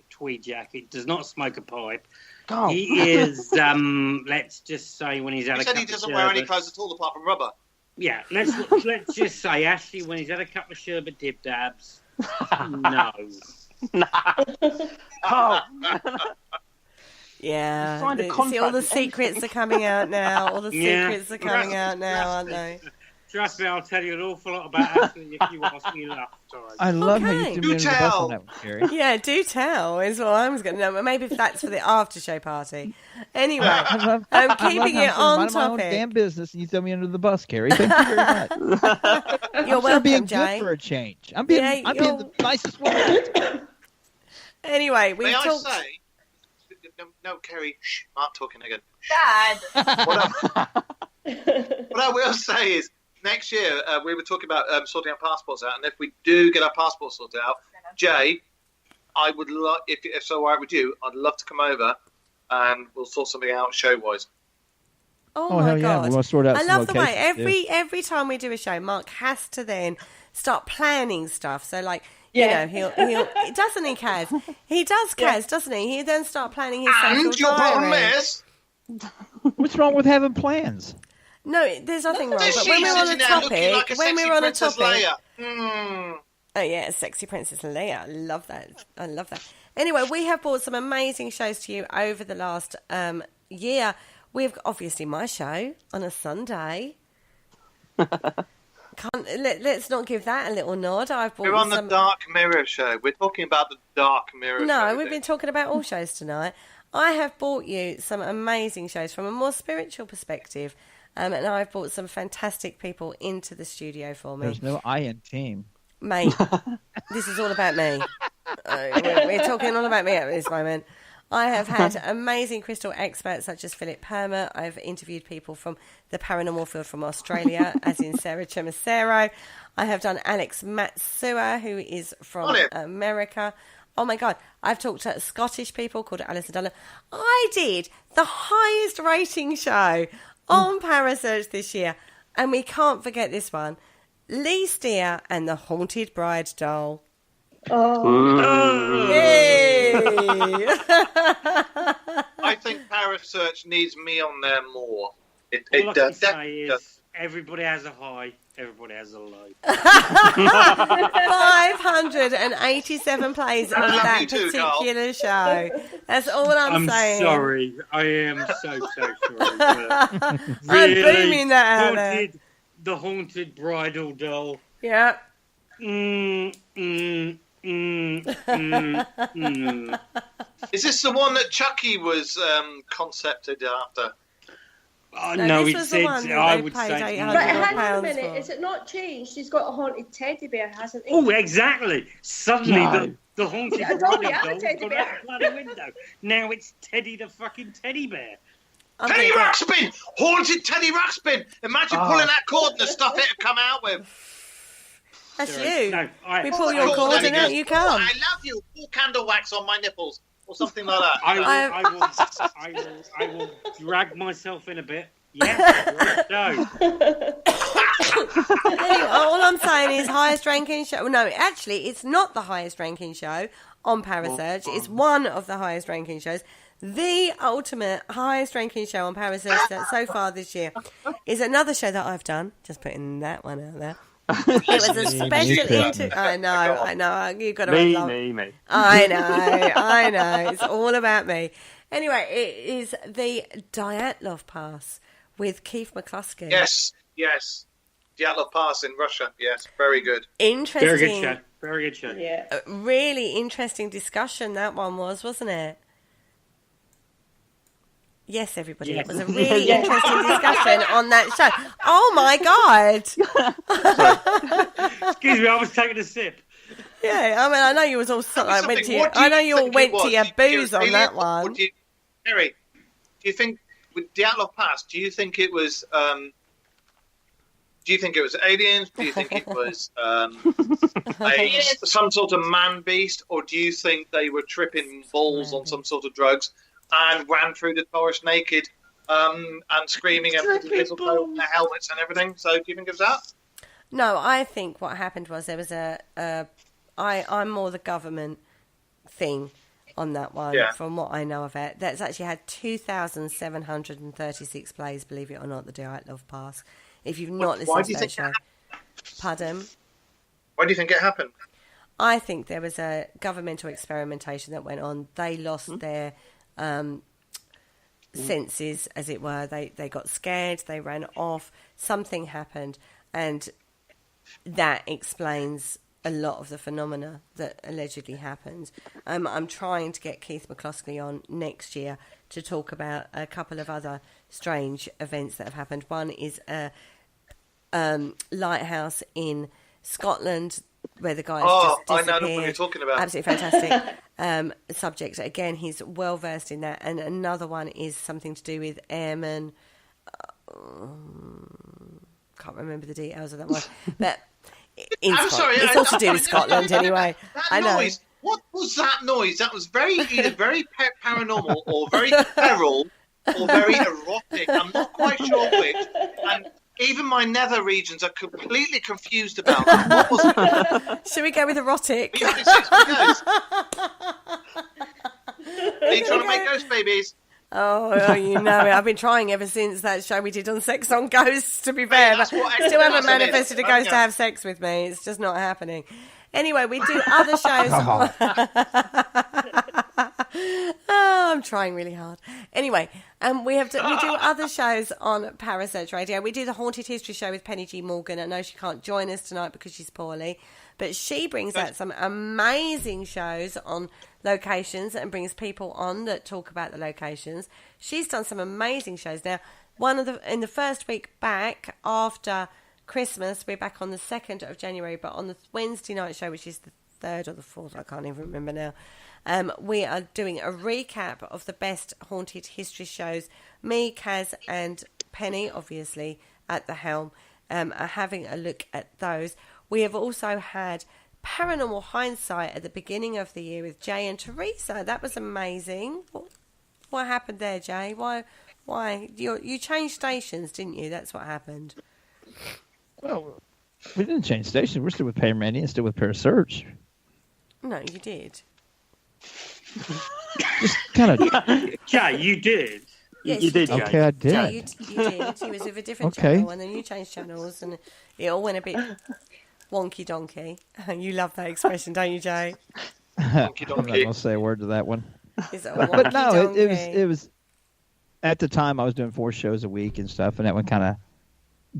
tweed jacket. Does not smoke a pipe. Oh. He is. Let's just say when he's had He a said cup he of doesn't wear any sherbet- clothes at all apart from rubber. Yeah. Let's just say Ashley when he's had a couple of sherbet dib dabs. No. Oh. Yeah. Signed a See, all contract the and secrets are coming out now. All the Yeah. secrets are coming out now, aren't they? Trust me, I'll tell you an awful lot about Ashley if you ask me enough times. I love how Okay. you Do threw me under the bus tell. on that one, Gary. Yeah, do tell is what I was going to know. Maybe if that's for the after show party. Anyway, I love, I'm I keeping love it how I'm on minding my own topic. damn business, and you throw me under the bus, Gary. Thank you very much. You're I'm welcome, being Jay. good for a change. I'm being Yeah, being the nicest one. Anyway, we've May I talked. say? No, Kerry. Shh, Mark talking again. Dad. What I will say is, next year we were talking about sorting our passports out, and if we do get our passports sorted out, Jay, I would love, if it's all right with you, I'd love to come over and we'll sort something out show-wise. Oh Oh, my hell yeah, god! we'll sort out I some love the way locations, every time we do a show, Mark has to then start planning stuff. So like. Yeah. You know, he'll doesn't he, Kaz? He does, Kaz, doesn't he? He then start planning his social And your problem diary. is, What's wrong with having plans? No, there's nothing wrong. there's But she when we're on a sitting there looking topic, like a when sexy we're on a Princess topic, Leia. oh yeah, sexy Princess Leia. I love that. I love that. Anyway, we have brought some amazing shows to you over the last year. We've obviously my show on a Sunday. Let's not give that a little nod. I've brought We're you on the some... Dark Mirror show. We're talking about the Dark Mirror No, show. we've been talking about all shows tonight. I have brought you some amazing shows from a more spiritual perspective, and I've brought some fantastic people into the studio for me. There's no I in team. Mate, this is all about me. We're talking all about me at this moment. I have had amazing crystal experts such as Philip Permer. I've interviewed people from the paranormal field from Australia, as in Sarah Chemicero. I have done Alex Matsua, who is from America. Oh my God, I've talked to Scottish people called Alison Dunham. I did the highest rating show on Parasearch this year, and we can't forget this one. Lee Steer and the Haunted Bride doll. Oh. Yay! I think Parasearch needs me on there more. All I can does. say is everybody has a high, everybody has a low. 587 plays of I love that you too, Carl. particular show. That's all I'm saying. Sorry. I am so sorry. But I'm really, booming that out there. haunted, the haunted bridal doll. Yeah. Is this the one that Chucky was concepted after? Oh, No, no, this it was the said, one that I they would paid say... 800 But hang on a pounds minute, for. is it not changed? He's got a haunted teddy bear, hasn't he? Oh, exactly. Suddenly No. the haunted Yeah, bridal Robbie had a doll teddy gone bear. out the bloody window. Now it's Teddy the fucking teddy bear. I'm Teddy gonna get- Ruxpin! Haunted Teddy Ruxpin! Imagine pulling that cord and the stuff it'd come out with. That's Sorry. you. No, We pull your Cool, cord then he and out goes, you "Oh, come. I love you. Pour candle wax on my nipples. Or something like that. I will drag myself in a bit. Yes, no. Anyway, all I'm saying is highest ranking show. No, actually, it's not the highest ranking show on Parasearch. It's one of the highest ranking shows. The ultimate highest ranking show on Parasearch so far this year is another show that I've done. Just putting that one out there. It was a special interview. I know. You've got to Me. I know. It's all about me. Anyway, it is the Dyatlov Pass with Keith McCluskey. Yes. Dyatlov Pass in Russia. Yes, very good. Interesting. Very good show. Very good show. Yeah. A really interesting discussion that one was, wasn't it? Yes, everybody. Yes. It was a really interesting discussion on that show. Oh my God! Excuse me, I was taking a sip. Yeah, I mean, I know you was all went to your, I know you all went to your booze on that one. Harry, do you think with the Outlaw Pass? Do you think it was? Do you think it was aliens? Do you think it was some sort of man beast, or do you think they were tripping balls on some sort of drugs and ran through the forest naked and screaming and putting mistletoe on their helmets and everything? So, do you think it was that? No, I think what happened was there was I'm more the government thing on that one, from what I know of it. That's actually had 2,736 plays, believe it or not, the Delight Love Pass. If you've not listened to that show. Pardon? Why do you think it happened? I think there was a governmental experimentation that went on. They lost their senses, as it were. They got scared, they ran off, something happened, and that explains a lot of the phenomena that allegedly happened. I'm trying to get Keith McCloskey on next year to talk about a couple of other strange events that have happened. One is a lighthouse in Scotland where the guy just disappeared. I know what you're talking about. Absolutely fantastic subject. Again, he's well versed in that. And another one is something to do with airmen. Can't remember the details of that one, but I'm sorry, it's all to do with Scotland anyway. That noise. What was that noise? That was either very paranormal or very feral or very erotic. I'm not quite sure which. And even my nether regions are completely confused about that. What was it? Should we go with erotic? Are you trying to make ghost babies? Oh, you know it. I've been trying ever since that show we did on Sex on Ghosts, to be fair. But still haven't manifested a ghost to have sex with me. It's just not happening. Anyway, we do other shows. I'm trying really hard. Anyway, we do other shows on Parasearch Radio. We do the Haunted History Show with Penny G. Morgan. I know she can't join us tonight because she's poorly, but she brings out some amazing shows on locations and brings people on that talk about the locations. She's done some amazing shows. Now, in the first week back after Christmas, we're back on the 2nd of January, but on the Wednesday night show, which is the 3rd or the 4th, I can't even remember now, we are doing a recap of the best haunted history shows. Me, Kaz and Penny, obviously, at the helm, are having a look at those. We have also had Paranormal Hindsight at the beginning of the year with Jay and Teresa. That was amazing. What happened there, Jay? Why? You changed stations, didn't you? That's what happened. Well, we didn't change stations. We're still with Paramania and still with Parasearch. No, you did. Just kind of. Jay, you did. Yes, you did. Okay, I did. Jay, you did. He was with a different channel, and then you changed channels, and it all went a bit wonky donkey. You love that expression, don't you, Jay? Wonky I'm not donkey. going to say a word to that one. Is it But no, it was. At the time, I was doing 4 shows a week and stuff, and that one kind of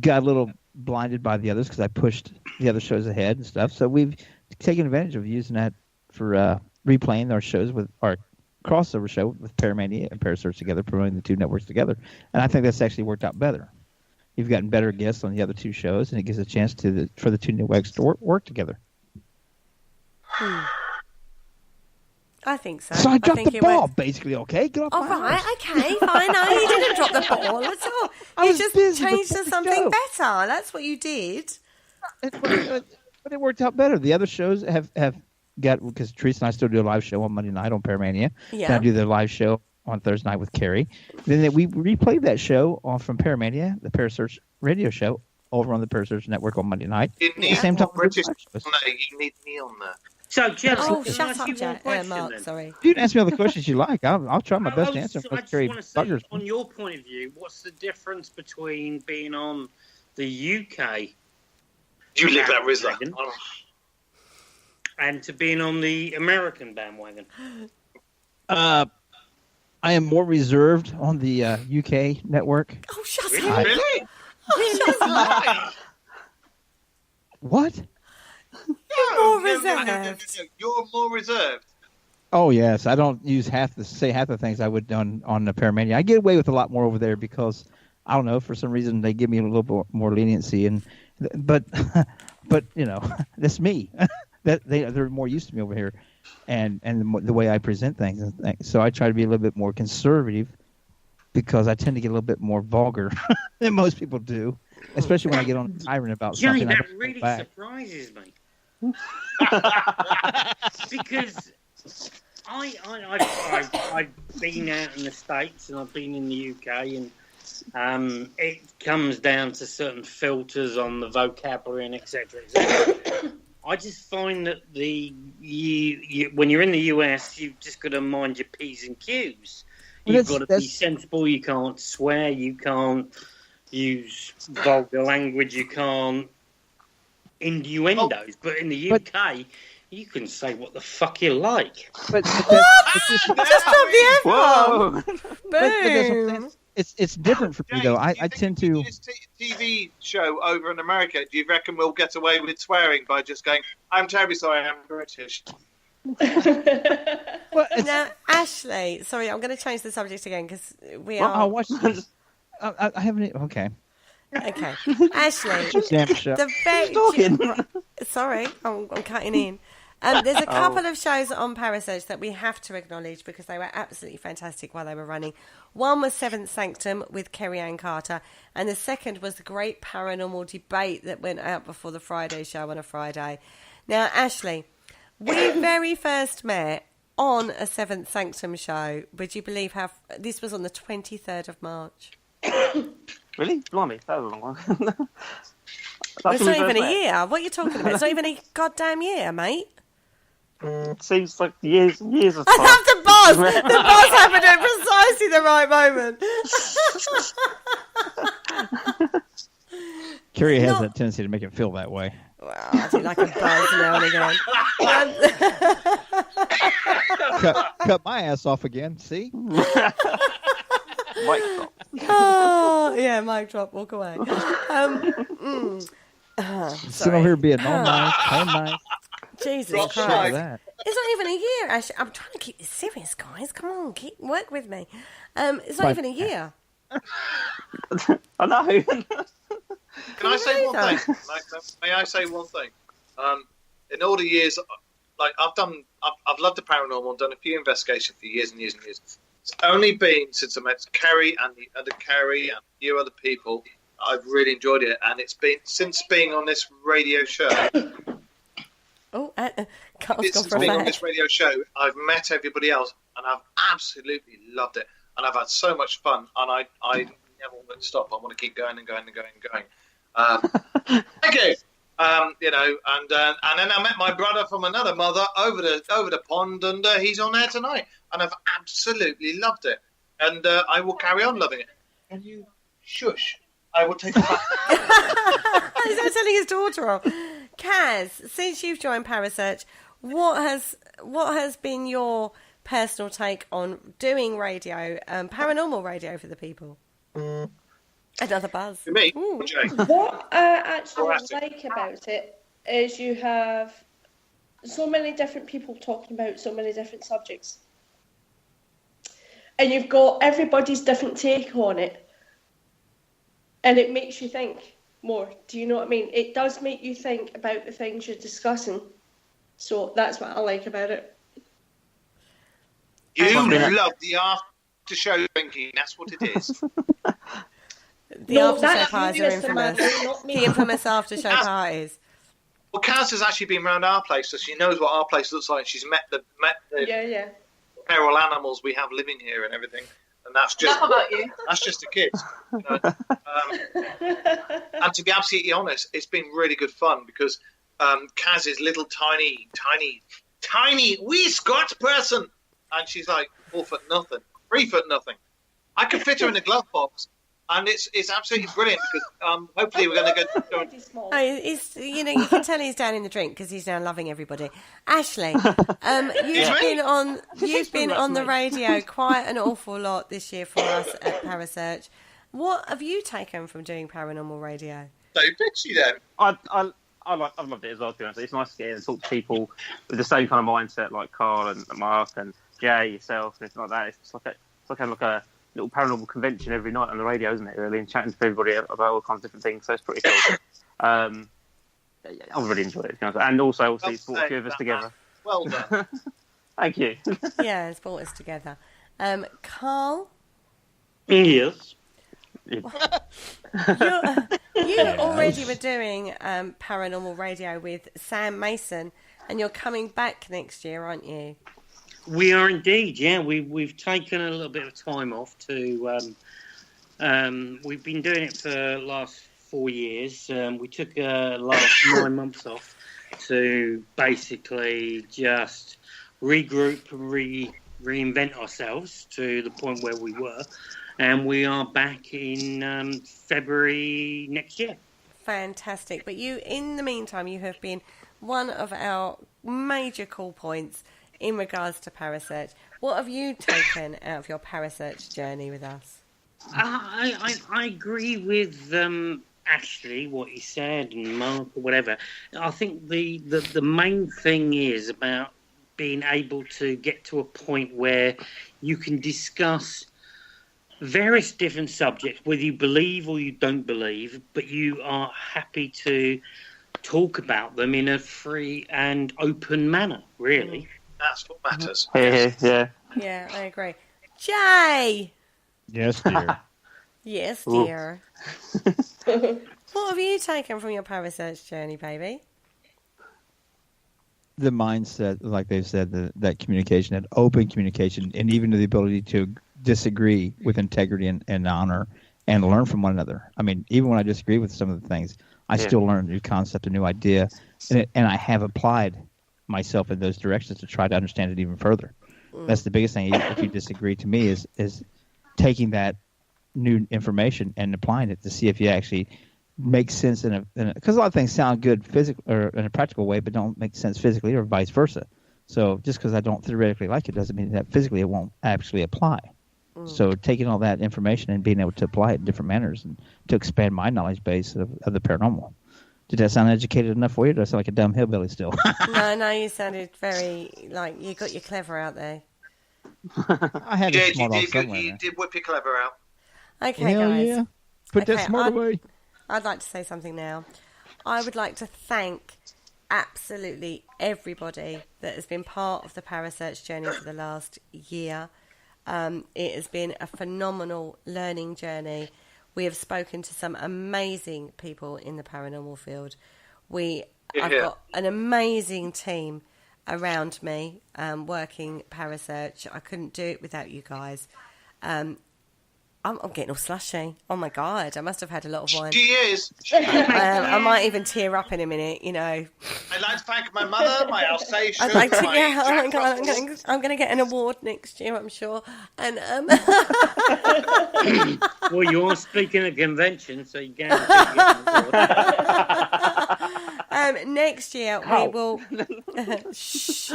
got a little blinded by the others because I pushed the other shows ahead and stuff. So we've taken advantage of using that for replaying our shows with our crossover show with Paramania and Parasearch together, promoting the 2 networks together. And I think that's actually worked out better. You've gotten better guests on the other 2 shows, and it gives a chance for the 2 networks to work together. I think so. So I dropped the ball, basically, okay? Get off my right, house. okay, fine. No, you didn't drop the ball at all. You just changed to something better. That's what you did. But it worked out better. The other shows have got, because Teresa and I still do a live show on Monday night on Paramania. Yeah. Then I do the live show on Thursday night with Carrie. Then we replayed that show from Paramania, the Parasearch radio show, over on the Parasearch Network on Monday night. You need same time British. No, you need me on there. So, Jeff, Shut up, Jack. Mark, sorry. You can ask me all the questions you like. I'll try my best to answer them. I just want to say, on your point of view, what's the difference between being on the UK You live that Rizzler. and to being on the American bandwagon? I am more reserved on the UK network. Oh, shut up. Really? Shut up. What? You're more no, reserved. no. You're more reserved. Oh yes, I don't use half the things I would on the Paramania. I get away with a lot more over there because I don't know, for some reason they give me a little more leniency, but you know, that's me. That they're more used to me over here, and the way I present things. So I try to be a little bit more conservative because I tend to get a little bit more vulgar than most people do, especially when I get on a tyrant about something. That really surprises me. Because I've been out in the States and I've been in the UK, and it comes down to certain filters on the vocabulary and etc. I just find that when you're in the US, you've just got to mind your P's and Q's. You've got to be sensible. You can't swear. You can't use vulgar language. You can't innuendos. But in the UK, you can say what the fuck you like. But just stop the F-bomb. Boom. It's different for me though. I tend to. This TV show over in America, do you reckon we'll get away with swearing by just going, "I'm terribly sorry, I'm British"? Now, Ashley, sorry, I'm going to change the subject again because we are. I'll watch this. I haven't. Okay. Okay, Ashley. Damn show. Sorry, I'm cutting in. There's a couple of shows on Parasearch that we have to acknowledge because they were absolutely fantastic while they were running. One was Seventh Sanctum with Kerry Ann Carter, and the second was the Great Paranormal Debate that went out before the Friday show on a Friday. Now, Ashley, we very first met on a Seventh Sanctum show. Would you believe how this was on the 23rd of March? Really? Blimey, that was a long one. It's not even a year. What are you talking about? It's not even a goddamn year, mate. Seems like years of time. I love the buzz. The buzz happened at precisely the right moment. Carrie has that tendency to make it feel that way. Well, I do like a buzz now and again. Cut my ass off again. See? Mic drop. Oh, yeah, mic drop. Walk away. Sit over here being all nice. Jesus Christ. It's not even a year, Ashley. I'm trying to keep this serious, guys. Come on, work with me. It's not even a year. I know. Can I say one thing? May I say one thing? In all the years, like I've loved the paranormal, done a few investigations for years and years and years. It's only been since I met Kerry and the other Kerry and a few other people, I've really enjoyed it, and it's been since being on this radio show. Since being on this radio show, I've met everybody else, and I've absolutely loved it, and I've had so much fun, and I never want to stop. I want to keep going and going and going and going. Thank you. You know, and then I met my brother from another mother over the pond, and he's on there tonight, and I've absolutely loved it, and I will carry on loving it. And you shush. I will take it back. He's not telling his daughter off. Kaz, since you've joined Parasearch, what has been your personal take on doing radio, paranormal radio for the people? Another buzz. For me, what I actually like about it is you have so many different people talking about so many different subjects. And you've got everybody's different take on it. And it makes you think more. Do you know what I mean? It does make you think about the things you're discussing. So that's what I like about it. You love the after show drinking. That's what it is. The after show parties are infamous. The infamous after show parties. Well, Kaz has actually been around our place, so she knows what our place looks like. She's met the feral animals we have living here and everything. And that's just about you. That's just the kids. You know? And to be absolutely honest, it's been really good fun because Kaz is little tiny wee Scotch person, and she's like 4 foot nothing, 3 foot nothing. I could fit her in a glove box, and it's absolutely brilliant because hopefully we're going to go. You can tell he's down in the drink because he's now loving everybody. Ashley, you've been on the radio quite an awful lot this year for us at Parasearch. What have you taken from doing paranormal radio? So bitchy then. I I've loved it as well, to be honest. It's nice to get in and talk to people with the same kind of mindset, like Carl and Mark and Jay, yourself, and everything like that. It's like having a little paranormal convention every night on the radio, isn't it, really, and chatting to everybody about all kinds of different things, so it's pretty cool. I've really enjoyed it, to be honest. And also, obviously, it's brought a few of us together. Well done. Thank you. Yeah, it's brought us together. Carl? Yes. You already were doing paranormal radio with Sam Mason, and you're coming back next year, aren't you? We are indeed, yeah. We've taken a little bit of time off to... we've been doing it for the last 4 years. We took last 9 months off to basically just regroup and reinvent ourselves to the point where we were. And we are back in February next year. Fantastic. But you, in the meantime, you have been one of our major call points in regards to Parasearch. What have you taken out of your Parasearch journey with us? I agree with Ashley, what he said, and Mark, or whatever. I think the main thing is about being able to get to a point where you can discuss various different subjects, whether you believe or you don't believe, but you are happy to talk about them in a free and open manner, really. That's what matters. Yeah. Yeah, I agree. Jay! Yes, dear. Yes, dear. What have you taken from your Parasearch journey, baby? The mindset, like they've said, that communication, that open communication, and even the ability to disagree with integrity and honor and learn from one another. I mean, even when I disagree with some of the things, I still learn a new concept, a new idea, and I have applied myself in those directions to try to understand it even further. That's the biggest thing. If you disagree, to me, is taking that new information and applying it to see if you actually make sense because a lot of things sound good physically or in a practical way, but don't make sense physically, or vice versa. So just because I don't theoretically like it doesn't mean that physically it won't actually apply. So taking all that information and being able to apply it in different manners and to expand my knowledge base of the paranormal. Did that sound educated enough for you? Or do I sound like a dumb hillbilly still? No, you sounded very, like, you got your clever out there. I had a smart off somewhere. You did whip your clever out. Okay, Hell guys. yeah. Put that smart away. I'd like to say something now. I would like to thank absolutely everybody that has been part of the Parasearch journey for the last year. It has been a phenomenal learning journey. We have spoken to some amazing people in the paranormal field. I've got an amazing team around me working Parasearch. I couldn't do it without you guys. I'm getting all slushy. Oh my God, I must have had a lot of wine. She is. I might even tear up in a minute, you know. I'd like to thank my mother, my Alsatian, I'd like to, my yeah, oh my Jack God, Russell. I'm going to get an award next year, I'm sure. And Well, you are speaking at convention, so you can. next year we will. Shh.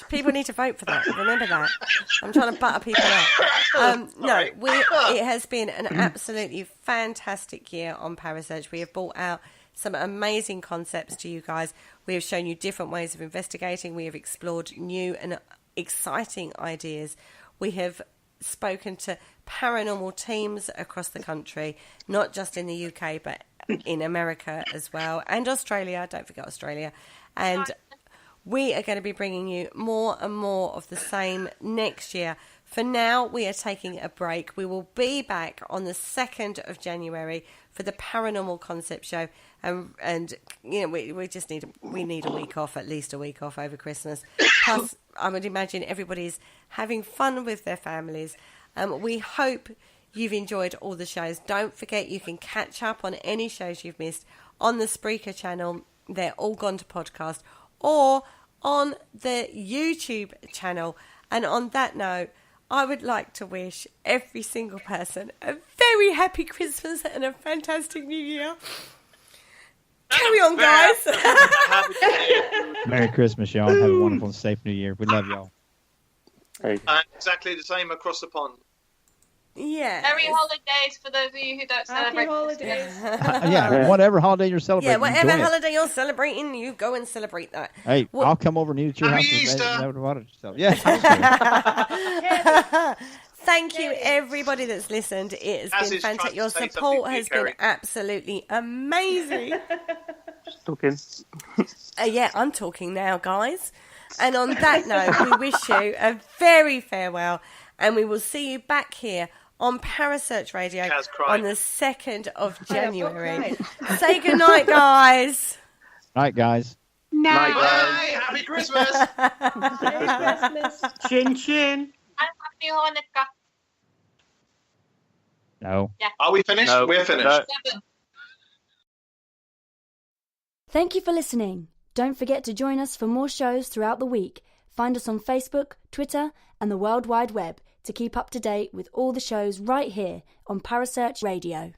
People need to vote for that. Remember that. I'm trying to butter people up. It has been an absolutely fantastic year on Parasearch. We have brought out some amazing concepts to you guys. We have shown you different ways of investigating. We have explored new and exciting ideas. We have spoken to paranormal teams across the country, not just in the UK, but in America as well, and Australia. Don't forget Australia. And we are going to be bringing you more and more of the same next year. For now, we are taking a break. We will be back on the 2nd of January for the Paranormal Concept Show. And you know, we just need a week off, at least a week off over Christmas. Plus, I would imagine everybody's having fun with their families. We hope you've enjoyed all the shows. Don't forget you can catch up on any shows you've missed on the Spreaker channel. They're all gone to podcast, or on the YouTube channel. And on that note, I would like to wish every single person a very happy Christmas and a fantastic New Year. Carry on, guys. Merry Christmas, y'all. Have a wonderful and safe New Year. We love y'all. And exactly the same across the pond. Yeah. Merry holidays for those of you who don't Happy celebrate holidays. Yeah, whatever holiday you're celebrating. Whatever enjoy it. holiday you're celebrating, you go and celebrate that. Hey, Well- I'll come over and eat at your Happy house. Easter! Yeah. Thank you, everybody that's listened. It has As been is trying fantastic. to Your say support something to you, has been Kerry. absolutely amazing. Talking. Yeah, I'm talking now, guys. And on that note, we wish you a very farewell, and we will see you back here on Parasearch Radio Kaz cried. on the 2nd of I've January. got Say goodnight, guys. Night, guys. Night, guys. Bye. Happy Christmas. Merry Christmas. Chin chin. And Happy Hanukkah. No. Are we finished? No. We're finished. No. 7. Thank you for listening. Don't forget to join us for more shows throughout the week. Find us on Facebook, Twitter, and the World Wide Web to keep up to date with all the shows right here on Parasearch Radio.